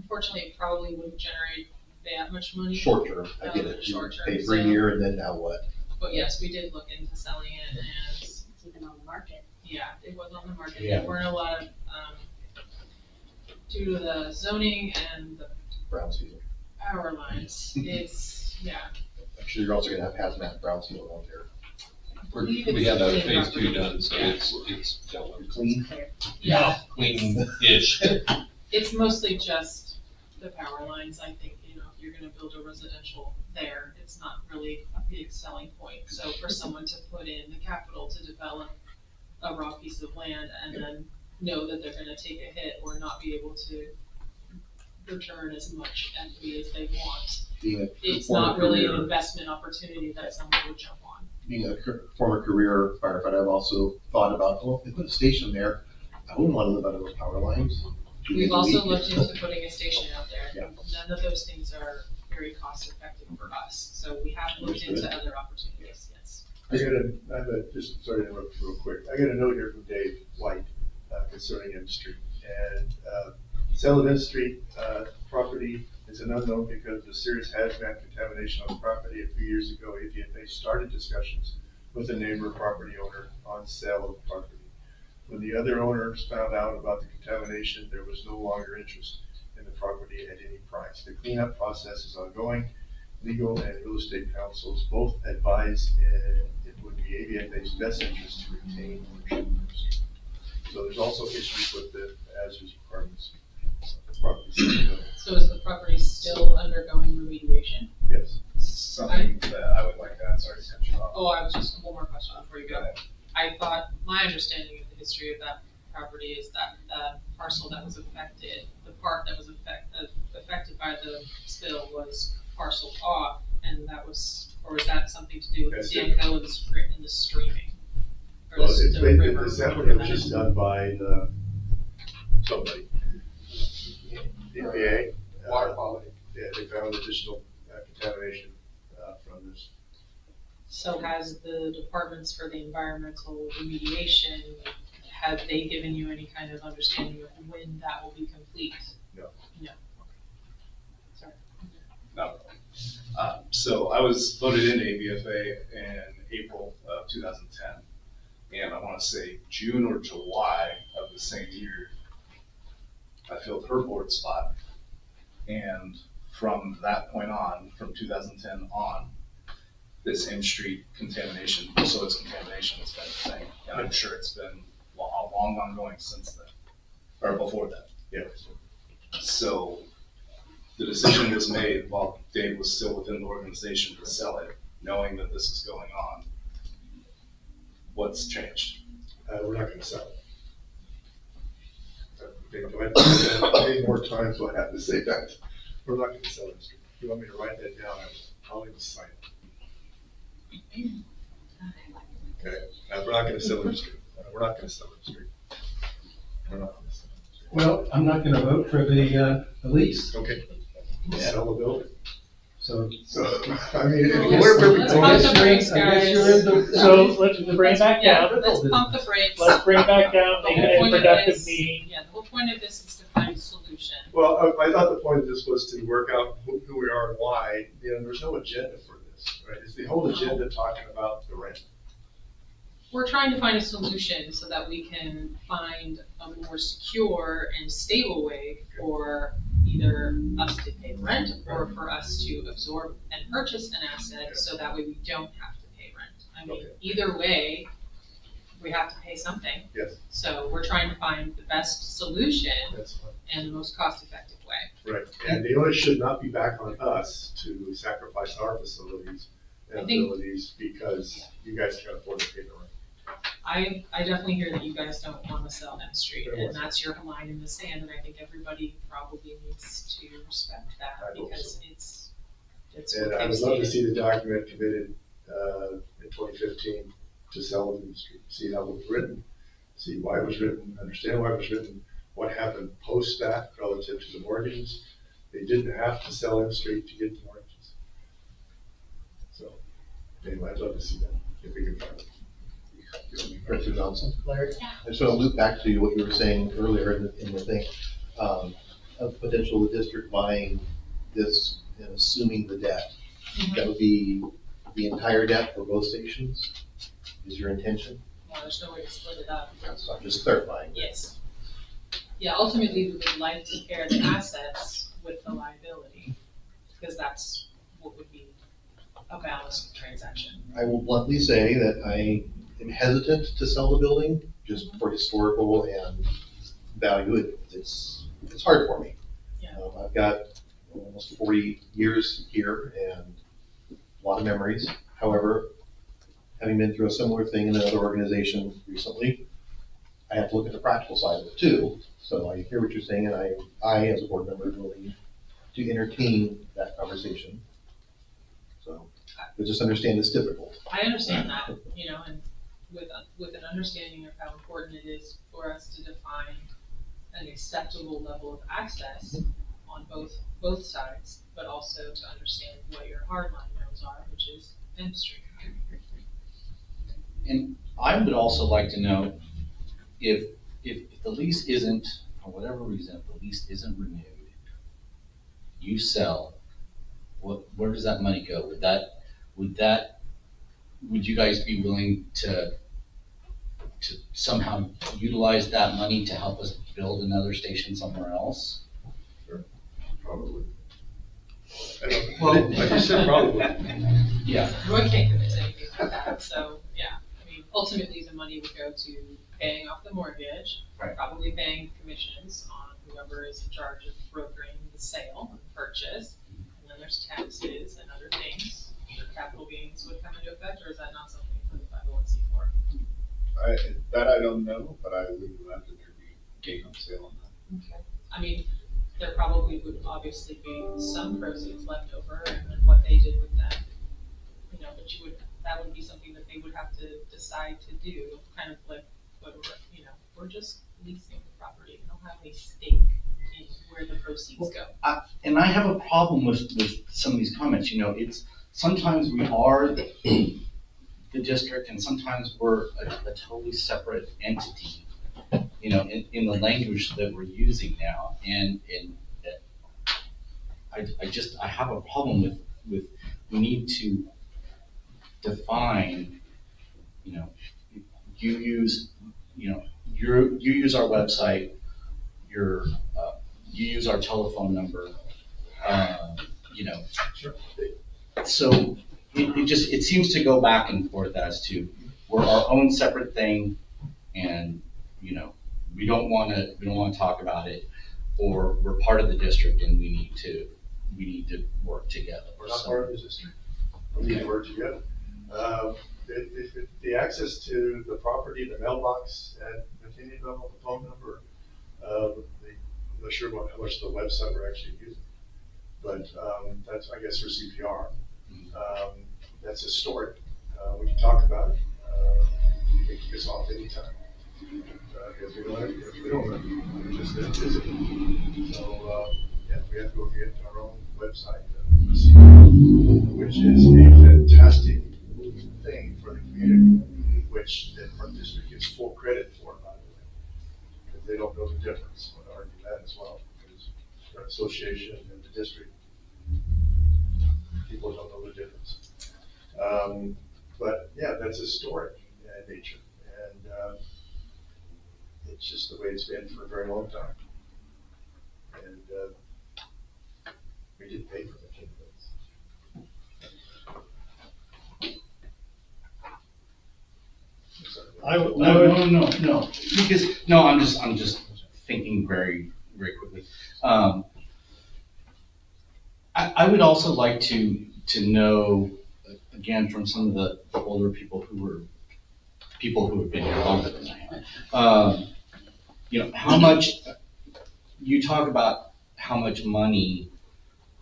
Unfortunately, it probably wouldn't generate that much money. Short term, I get it. You Short term, pay for a so- year and then now what? But yes, we did look into selling it, and It's even on the market. yeah, it was on the market. Yeah. There weren't a lot of, due to the zoning and the Brown seal. power lines, it's, yeah. I'm sure you're also gonna have hazmat brown seal out there. believe We have it's phase clean two property. done, so it's dealt with. Clean? Yeah, Clean-ish. it's mostly just the power lines, I think, if you're gonna build a residential there, it's not really a big selling point. So for someone to put in the capital to develop a raw piece of land and then know that they're gonna take a hit or not be able to return as much equity as they want, Being a it's former not really an career- investment opportunity that someone would jump on. Being a former career firefighter, I've also thought about, well, if they put a station there, I wouldn't want to live under those power lines. 2 days We've a also week. looked into putting a station out there. Yeah. None of those things are very cost effective for us, so we have looked into other opportunities, yes. Just sorry to interrupt real quick. I got a note here from Dave White concerning M Street. And sale of M Street property is an unknown because of serious hazmat contamination on the property. A few years ago, ADFA started discussions with a neighbor property owner on sale of the property. When the other owners found out about the contamination, there was no longer interest in the property at any price. The cleanup process is ongoing. Legal and real estate counsels both advise it would be ADFA's best interest to retain ownership of the street. So there's also issues with the as-is requirements of the property. So is the property still undergoing remediation? Yes. Something that I would like to add, sorry to cut you off. Oh, I was just, one more question before you go. I thought, my understanding of the history of that property is that the parcel that was affected, the part that was affected by the spill was parceled off, and that was, or was that something to do with the That's Sanko and the streaming? Or Well, the river, the sample whatever was that just is. done by somebody. EPA. Water quality. Yeah, they found additional contamination from this. So has the departments for the environmental remediation, have they given you any kind of understanding of when that will be complete? No. No. Sorry. No. So I was voted into ABFA in April of 2010. And I want to say June or July of the same year, I filled her board spot. And from that point on, from 2010 on, this M Street contamination, so it's contamination, it's been a thing. And I'm sure it's been long ongoing since then, or before that. Yeah. So the decision was made while Dave was still within the organization to sell it, knowing that this is going on. What's changed? We're not gonna sell it. Do I need more time, so I have to say that. We're not gonna sell it. If you want me to write that down, I'll even sign it. Okay, we're not gonna sell it. We're not gonna sell it. We're not gonna sell it. Well, I'm not gonna vote for the lease, Okay. Sell the building. so. So, I mean, Well, where let's we pump the brakes, guys. So let's bring back Yeah, down. let's pump the brakes. Let's bring back down, The make whole it a point of productive this- meeting. Yeah, the whole point of this is to find a solution. Well, I thought the point of this was to work out who we are and why. There's no agenda for this, right? Is the whole agenda talking about the rent? We're trying to find a solution so that we can find a more secure and stable way for either us to pay rent or for us to absorb and purchase an asset so that way we don't have to pay rent. I mean, Okay. either way, we have to pay something. Yes, So we're trying to find the best solution that's fine. and the most cost-effective way. Right, and the onus should not be back on us to sacrifice our facilities I and think- abilities because you guys can't afford to pay the rent. I definitely hear that you guys don't want to sell M Street, Fair and enough. that's your line in the sand, and I think everybody probably needs to respect that, I hope because so. it's And what I they've would love to stated. see the document committed in 2015 to sell the industry, see how it was written, see why it was written, understand why it was written, what happened post that relative to the mortgages. They didn't have to sell M Street to get the mortgages. So, anyway, I'd love to see that, if we can find it. Director Johnson? Larry? I just want to loop back to what you were saying earlier in the thing, of potential district buying this and assuming the debt. That would be the entire debt for both stations, is your intention? Well, there's no way to split it up. So I'm just clarifying. Yes. Yeah, ultimately, we would like to pair the assets with the liability, because that's what would be a balanced transaction. I will bluntly say that I am hesitant to sell the building just for historical and value. It's hard for me. Yeah. I've got almost 40 years here and a lot of memories. However, having been through a similar thing in another organization recently, I have to look at the practical side of it too. So I hear what you're saying, and I as a board member, am willing to entertain that conversation. So, but just understand it's difficult. I understand that, and with an understanding of how important it is for us to define an acceptable level of access on both sides, but also to understand what your hard line no's are, which is industry. And I would also like to know if the lease isn't, for whatever reason, if the lease isn't renewed, you sell, where does that money go? Would you guys be willing to somehow utilize that money to help us build another station somewhere else? Probably. Like you said, probably. Yeah. Roy can't commit to anything like that, so, yeah, I mean, ultimately, the money would go to paying off the mortgage, Right. probably paying commissions on whoever is in charge of brokering the sale and purchase, and then there's taxes and other things. Sure, capital gains would come into effect, or is that not something for the 501c4? That I don't know, but I would imagine there'd be gain on sale on that. Okay. I mean, there probably would obviously be some proceeds left over, and then what they did with that, but that would be something that they would have to decide to do, kind of like, we're just leasing the property, we don't have any stake in where the proceeds go. And I have a problem with some of these comments, it's, sometimes we are the district and sometimes we're a totally separate entity, in the language that we're using now. And I have a problem with, we need to define, you use our website, you use our telephone number, Sure. So it seems to go back and forth as to, we're our own separate thing and, we don't wanna talk about it, or we're part of the district and we need to work together. We're not part of the district. We need to work together. The access to the property, the mailbox, and continue to know the phone number. I'm not sure how much the website we're actually using, but that's, I guess, for CPR. That's historic. We can talk about it. You can kick us off anytime. Because we don't have to just visit. So, yeah, we have to go get our own website, which is a fantastic thing for the community, which the Park District gets full credit for, by the way, because they don't know the difference. I would argue that as well, because our association and the district, people don't know the difference. But yeah, that's historic in nature, and it's just the way it's been for a very long time. And we did pay for it. No, because, no, I'm just thinking very, very quickly. I would also like to know, again, from some of the older people who have been here longer than I have, how much, you talk about how much money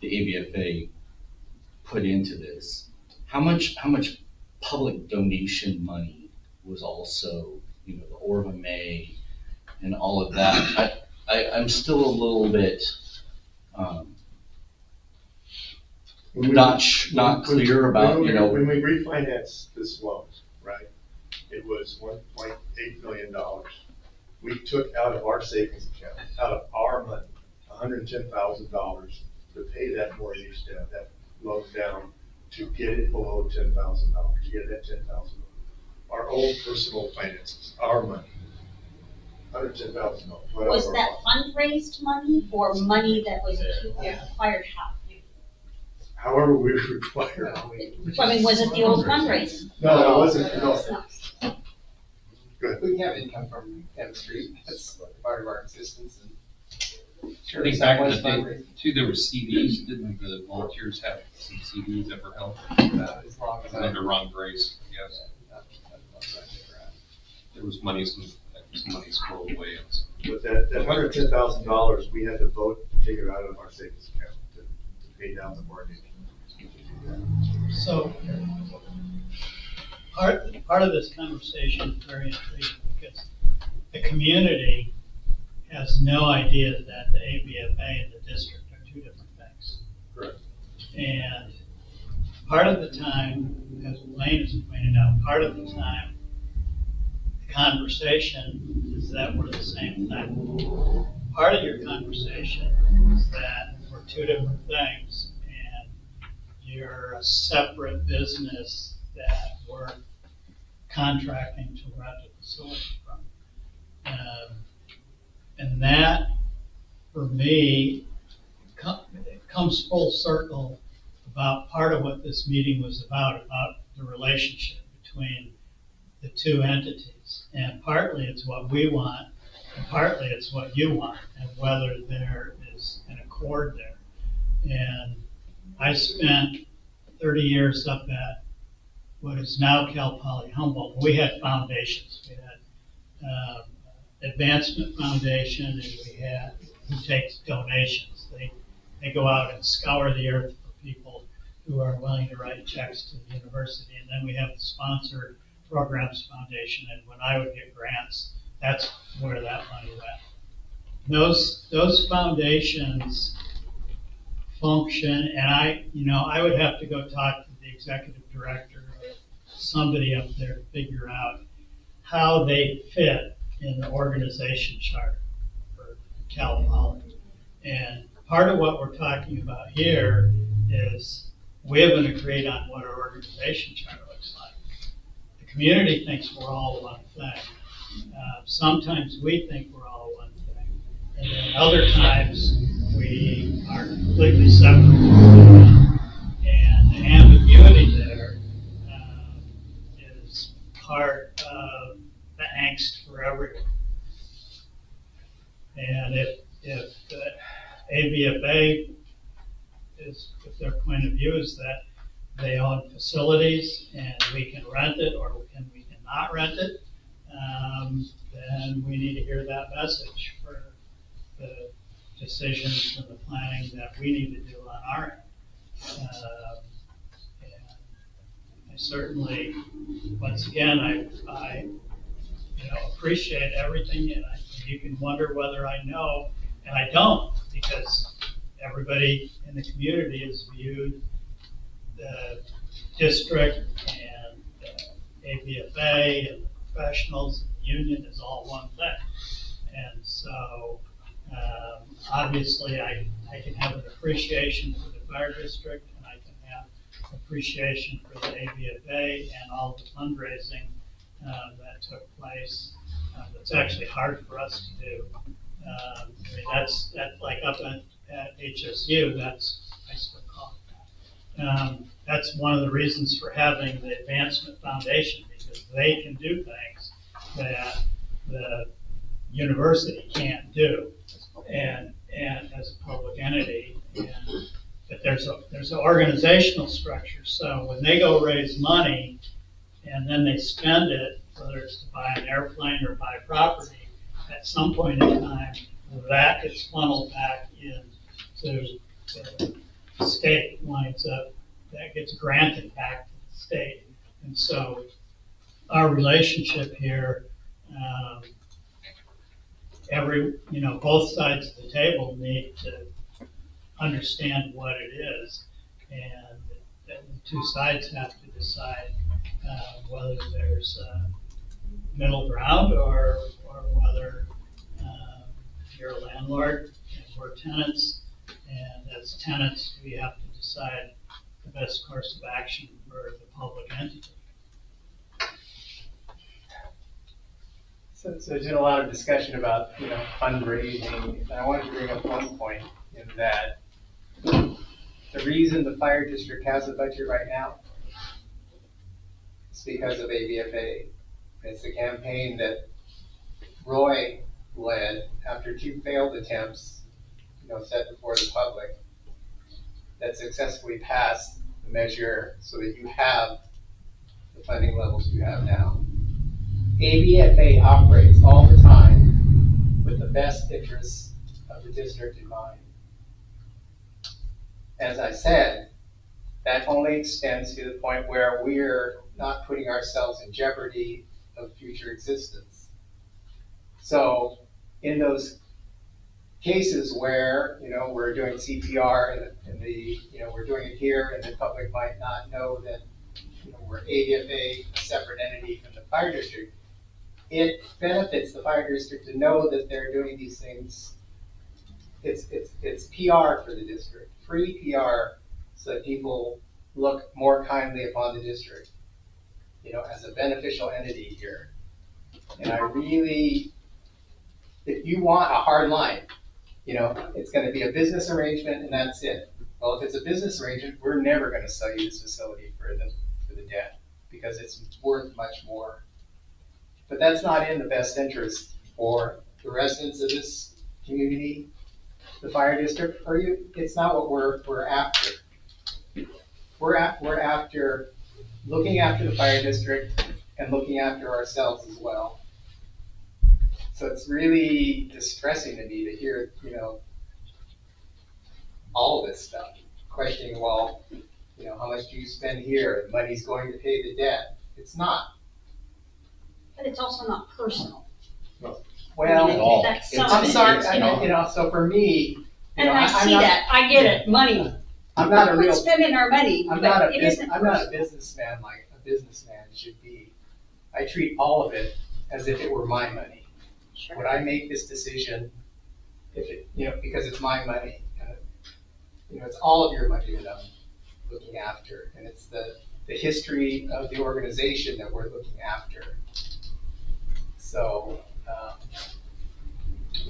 the ABFA put into this. How much public donation money was also, the Orva May and all of that? I'm still a little bit, not clear about, When we refinanced this loan, right, it was $1.8 million. We took out of our savings account, out of our money, $110,000 to pay that mortgage down, that loan down, to get it below $10,000, to get it at $10,000. Our own personal finances, our money, $110,000. Was that fundraised money or money that was acquired how? however we require. I mean, was it the old fundraising? No, it wasn't, no. No. Good. We have income from chemistry, that's part of our existence and. I think back in the day, too, there were CDs, didn't the volunteers have some CDs ever held? As long as I. Under Ron Grace, yes. There was money, some money squirreled away. With that $110,000, we had to vote to take it out of our savings account to pay down the mortgage. So, part of this conversation is very intriguing because the community has no idea that the ABFA and the district are two different things. Correct. And part of the time, as Wayne has pointed out, part of the time, the conversation is that we're the same thing. Part of your conversation is that we're two different things and you're a separate business that we're contracting to rent a facility from. And that, for me, it comes full circle about part of what this meeting was about the relationship between the two entities. And partly it's what we want, and partly it's what you want, and whether there is an accord there. And I spent 30 years up at what is now Cal Poly Humboldt. We had foundations. We had Advancement Foundation, and we had who takes donations. They go out and scour the earth for people who are willing to write checks to the university. And then we have the Sponsored Programs Foundation, and when I would get grants, that's where that money went. Those foundations function, and I would have to go talk to the executive director or somebody up there to figure out how they fit in the organization chart for Cal Poly. And part of what we're talking about here is we haven't agreed on what our organization chart looks like. The community thinks we're all one thing. Sometimes we think we're all one thing. And then other times we are completely separate. And the ambiguity there is part of the angst for everyone. And if the ABFA if their point of view is that they own facilities and we can rent it or we cannot rent it, then we need to hear that message for the decisions and the planning that we need to do on our end. And I certainly, once again, I appreciate everything, and you can wonder whether I know, and I don't, because everybody in the community has viewed the district and the ABFA and the professionals and the union as all one thing. And so obviously I can have an appreciation for the fire district, and I can have appreciation for the ABFA and all the fundraising that took place. It's actually hard for us to do. I mean, that's like up at HSU, that's, I still call it that. That's one of the reasons for having the Advancement Foundation, because they can do things that the university can't do, and as a public entity. But there's an organizational structure, so when they go raise money and then they spend it, whether it's to buy an airplane or buy property, at some point in time, that gets funneled back into the state, winds up, that gets granted back to the state. And so our relationship here, both sides of the table need to understand what it is, and the two sides have to decide whether there's middle ground or whether you're a landlord and we're tenants, and as tenants we have to decide the best course of action for the public entity. So there's been a lot of discussion about, fundraising, and I wanted to bring up one point in that the reason the fire district has a budget right now is because of ABFA. It's a campaign that Roy led after 2 failed attempts, set before the public, that successfully passed the measure so that you have the funding levels you have now. ABFA operates all the time with the best interests of the district in mind. As I said, that only extends to the point where we're not putting ourselves in jeopardy of future existence. So in those cases where, we're doing CPR and we're doing it here and the public might not know that, we're ABFA, a separate entity from the fire district, it benefits the fire district to know that they're doing these things. It's PR for the district, free PR, so that people look more kindly upon the district, as a beneficial entity here. And I really, if you want a hard line, it's gonna be a business arrangement and that's it. Well, if it's a business arrangement, we're never gonna sell you this facility for the debt, because it's worth much more. But that's not in the best interest for the residents of this community, the fire district, or you. It's not what we're after. We're after looking after the fire district and looking after ourselves as well. So it's really distressing to me to hear, all this stuff, questioning, well, how much do you spend here? The money's going to pay the debt. It's not. But it's also not personal. Well, I mean, that's some I'm of it sorry, is, so for me, And I'm I see not- that, I get it, money. I'm not a We're real, spending our money, I'm not but a it business, isn't I'm not a personal. businessman like a businessman should be. I treat all of it as if it were my money. Sure. Would I make this decision if it, because it's my money? It's all of your money that I'm looking after, and it's the history of the organization that we're looking after. So,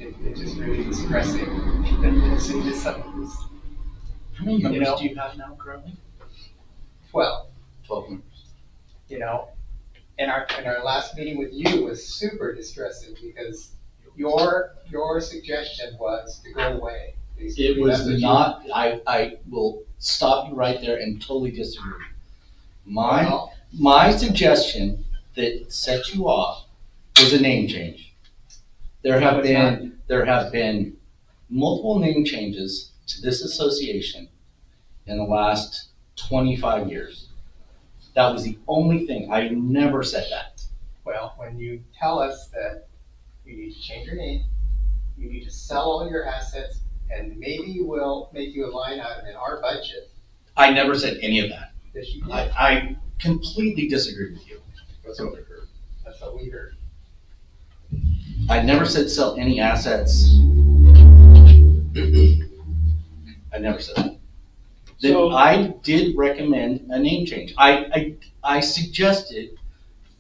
it's just really distressing to see this, some of this. How many members do you have now currently? 12, 12 members. And our last meeting with you was super distressing because your suggestion was to go away. Basically. It was That's what you- not, I will stop you right there and totally disagree. My suggestion that set you off was a name change. There have been multiple name changes to this association in the last 25 years. That was the only thing. I never said that. Well, when you tell us that you need to change your name, you need to sell all your assets, and maybe we'll make you a line item in our budget. I never said any of that. Yes, you did. I completely disagree with you. That's what we heard. That's what we heard. I never said sell any assets. I never said that. Then So- I did recommend a name change. I suggested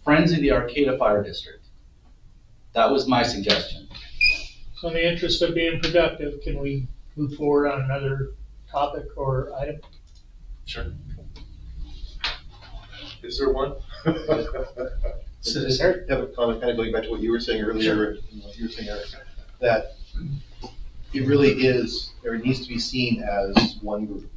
Friends of the Arcata Fire District. That was my suggestion. So in the interest of being productive, can we move forward on another topic or item? Sure. Is there one? So just have a comment, kind of going back to what you were saying earlier, and what you were saying, Eric, that it really is, or it needs to be seen as one group.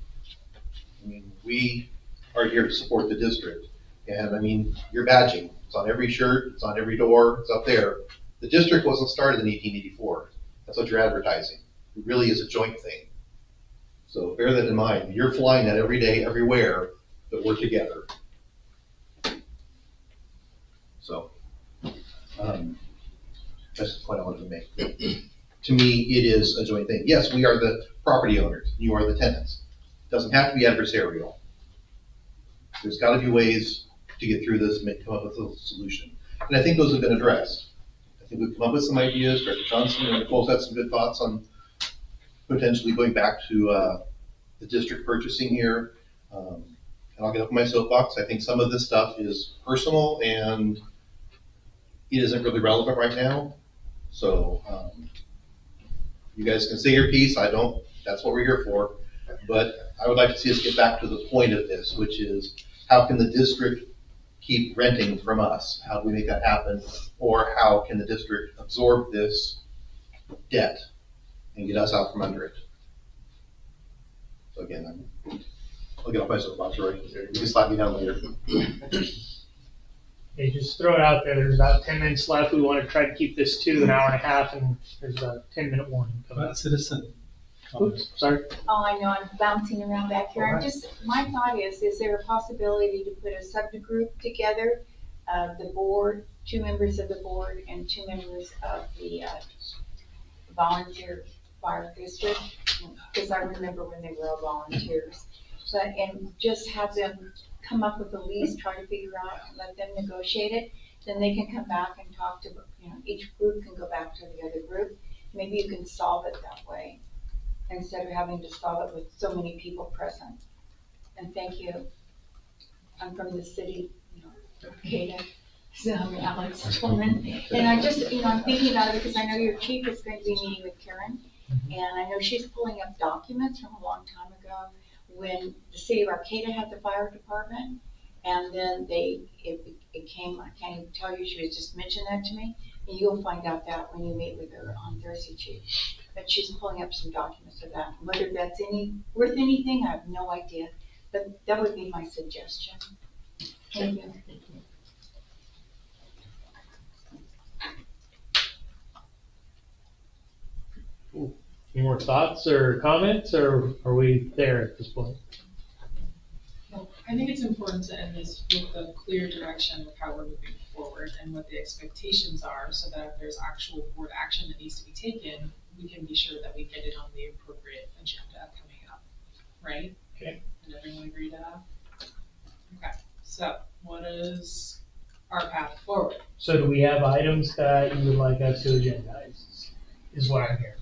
I mean, we are here to support the district, and I mean, your badging, it's on every shirt, it's on every door, it's up there. The district wasn't started in 1884. That's what you're advertising. It really is a joint thing. So bear that in mind. You're flying that every day, everywhere, that we're together. So, that's the point I wanted to make. To me, it is a joint thing. Yes, we are the property owners, you are the tenants. Doesn't have to be adversarial. There's gotta be ways to get through this and come up with a solution. And I think those have been addressed. I think we've come up with some ideas. Director Johnson and Nicole's had some good thoughts on potentially going back to the district purchasing here. And I'll get up on my soapbox. I think some of this stuff is personal and it isn't really relevant right now. So you guys can say your piece. I don't, that's what we're here for. But I would like to see us get back to the point of this, which is how can the district keep renting from us? How do we make that happen? Or how can the district absorb this debt and get us out from under it? So again, I'll get off my soapbox, Roy. You can slap me down later. Hey, just throw it out there. There's about 10 minutes left. We want to try to keep this to an hour and a half, and there's a 10-minute warning coming up. Citizen. Oops, sorry. Oh, I know, I'm bouncing around back here. I'm just, my thought is there a possibility to put a subgroup together of the board, 2 members of the board and 2 members of the volunteer fire district? Because I remember when they were all volunteers. But, and just have them come up with a lease, try to figure out, let them negotiate it. Then they can come back and talk to, each group can go back to the other group. Maybe you can solve it that way, instead of having to solve it with so many people present. And thank you. I'm from the city, Arcata, so I'm Alex Tillman. And I just, I'm thinking about it because I know your chief is going to be meeting with Karen. And I know she's pulling up documents from a long time ago when the city of Arcata had the fire department. And then it came, I can't even tell you, she was just mentioning that to me. And you'll find out that when you meet with her on Thursday, Chief. But she's pulling up some documents of that. Whether that's worth anything, I have no idea. But that would be my suggestion. Thank you. Any more thoughts or comments, or are we there at this point? Well, I think it's important to end this with a clear direction of how we're moving forward and what the expectations are, so that if there's actual board action that needs to be taken, we can be sure that we get it on the appropriate agenda coming up, right? Okay. And everyone agree to that? Okay, so what is our path forward? So do we have items that you would like us to agendize, is what I'm hearing.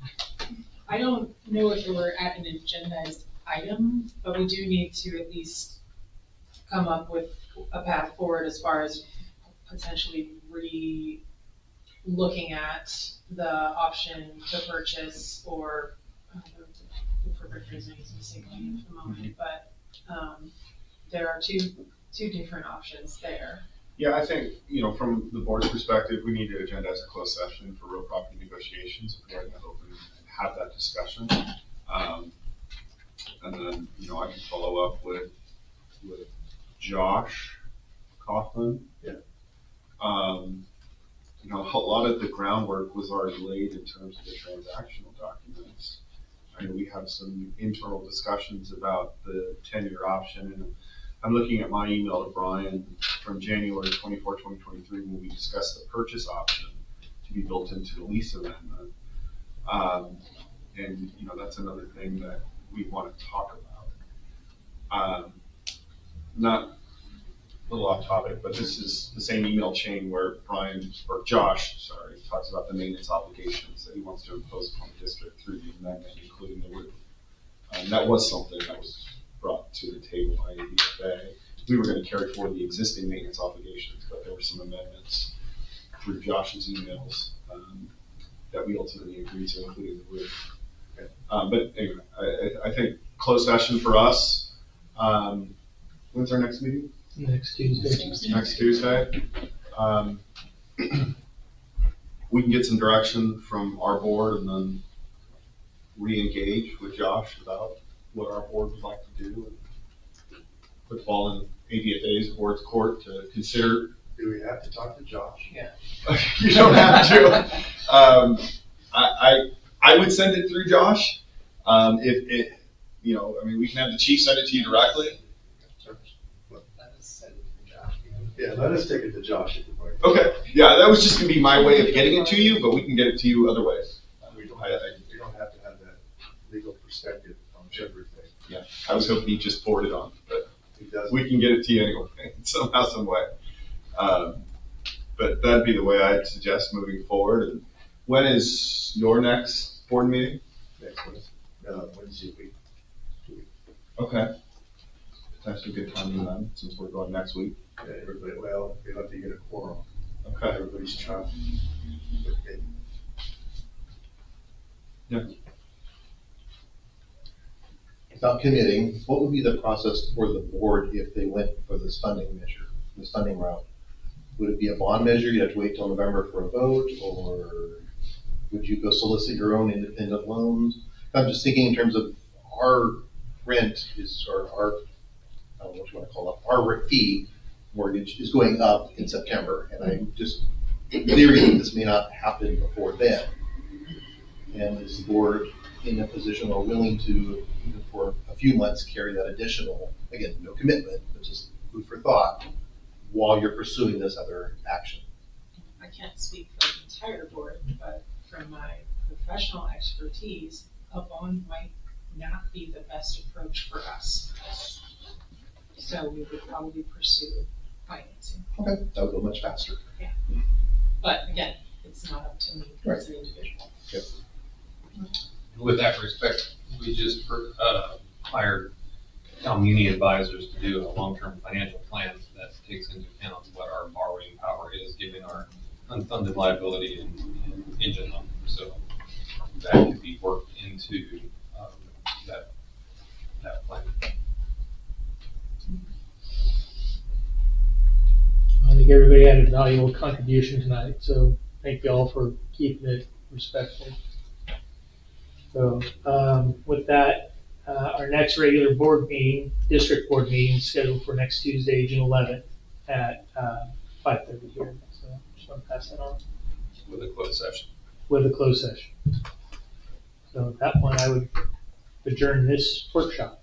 I don't know if we're at an agendized item, but we do need to at least come up with a path forward as far as potentially looking at the option to purchase or the phrasing is missing at the moment, but there are two different options there. Yeah, I think, from the board's perspective, we need to agendize a closed session for real property negotiations. If we're going to open and have that discussion. And then, I can follow up with Josh Kaufman. Yeah. A lot of the groundwork was already laid in terms of the transactional documents. I know we have some internal discussions about the 10-year option, and I'm looking at my email to Brian from January 24, 2023, when we discussed the purchase option to be built into the lease amendment. And that's another thing that we want to talk about. Not a little off topic, but this is the same email chain where Josh talks about the maintenance obligations that he wants to impose upon the district through the amendment, including the roof. That was something that was brought to the table by ADFA. We were going to carry forward the existing maintenance obligations, but there were some amendments through Josh's emails that we ultimately agreed to, including the roof. But anyway, I think closed session for us. When's our next meeting? Next Tuesday. Next Tuesday. We can get some direction from our board and then re-engage with Josh about what our board would like to do. And put the ball in ADFA's board's court to consider. Do we have to talk to Josh? Yeah. You don't have to. I would send it through Josh. We can have the chief send it to you directly. Let us send it to Josh. Yeah, let us take it to Josh if you're going. Okay. Yeah, that was just gonna be my way of getting it to you, but we can get it to you other ways. We don't have to have that legal perspective on everything. Yeah, I was hoping he'd just forward it on, but He does. we can get it to you anyway, somehow, some way. But that'd be the way I'd suggest moving forward. And when is your next board meeting? Next Wednesday week. Okay. Potentially good timing then, since we're going next week. Yeah, everybody, well, we have to get a quorum. Okay. Everybody's trying. Okay. Yeah. without committing, what would be the process for the board if they went for this funding measure, this funding route? Would it be a bond measure, you'd have to wait till November for a vote, or would you go solicit your own independent loans? I'm just thinking in terms of our rent is, or our, I don't know what you want to call it, our fee mortgage is going up in September, and I'm just leery that this may not happen before then. And is the board in a position or willing to, even for a few months, carry that additional, again, no commitment, but just food for thought, while you're pursuing this other action? I can't speak for the entire board, but from my professional expertise, a bond might not be the best approach for us. So we would probably pursue financing. Okay, that would go much faster. Yeah. But again, it's not up to me as an individual. Yep. With that respect, we just hired town muni advisors to do a long-term financial plan that takes into account what our borrowing power is, given our unfunded liability and engine number. So that could be worked into that plan. I think everybody had a valuable contribution tonight, so thank you all for keeping it respectful. So, with that, our next regular board meeting, district board meeting, is scheduled for next Tuesday, June 11th at 5:30 here. So, just want to pass that on. With a closed session. With a closed session. So at that point, I would adjourn this workshop.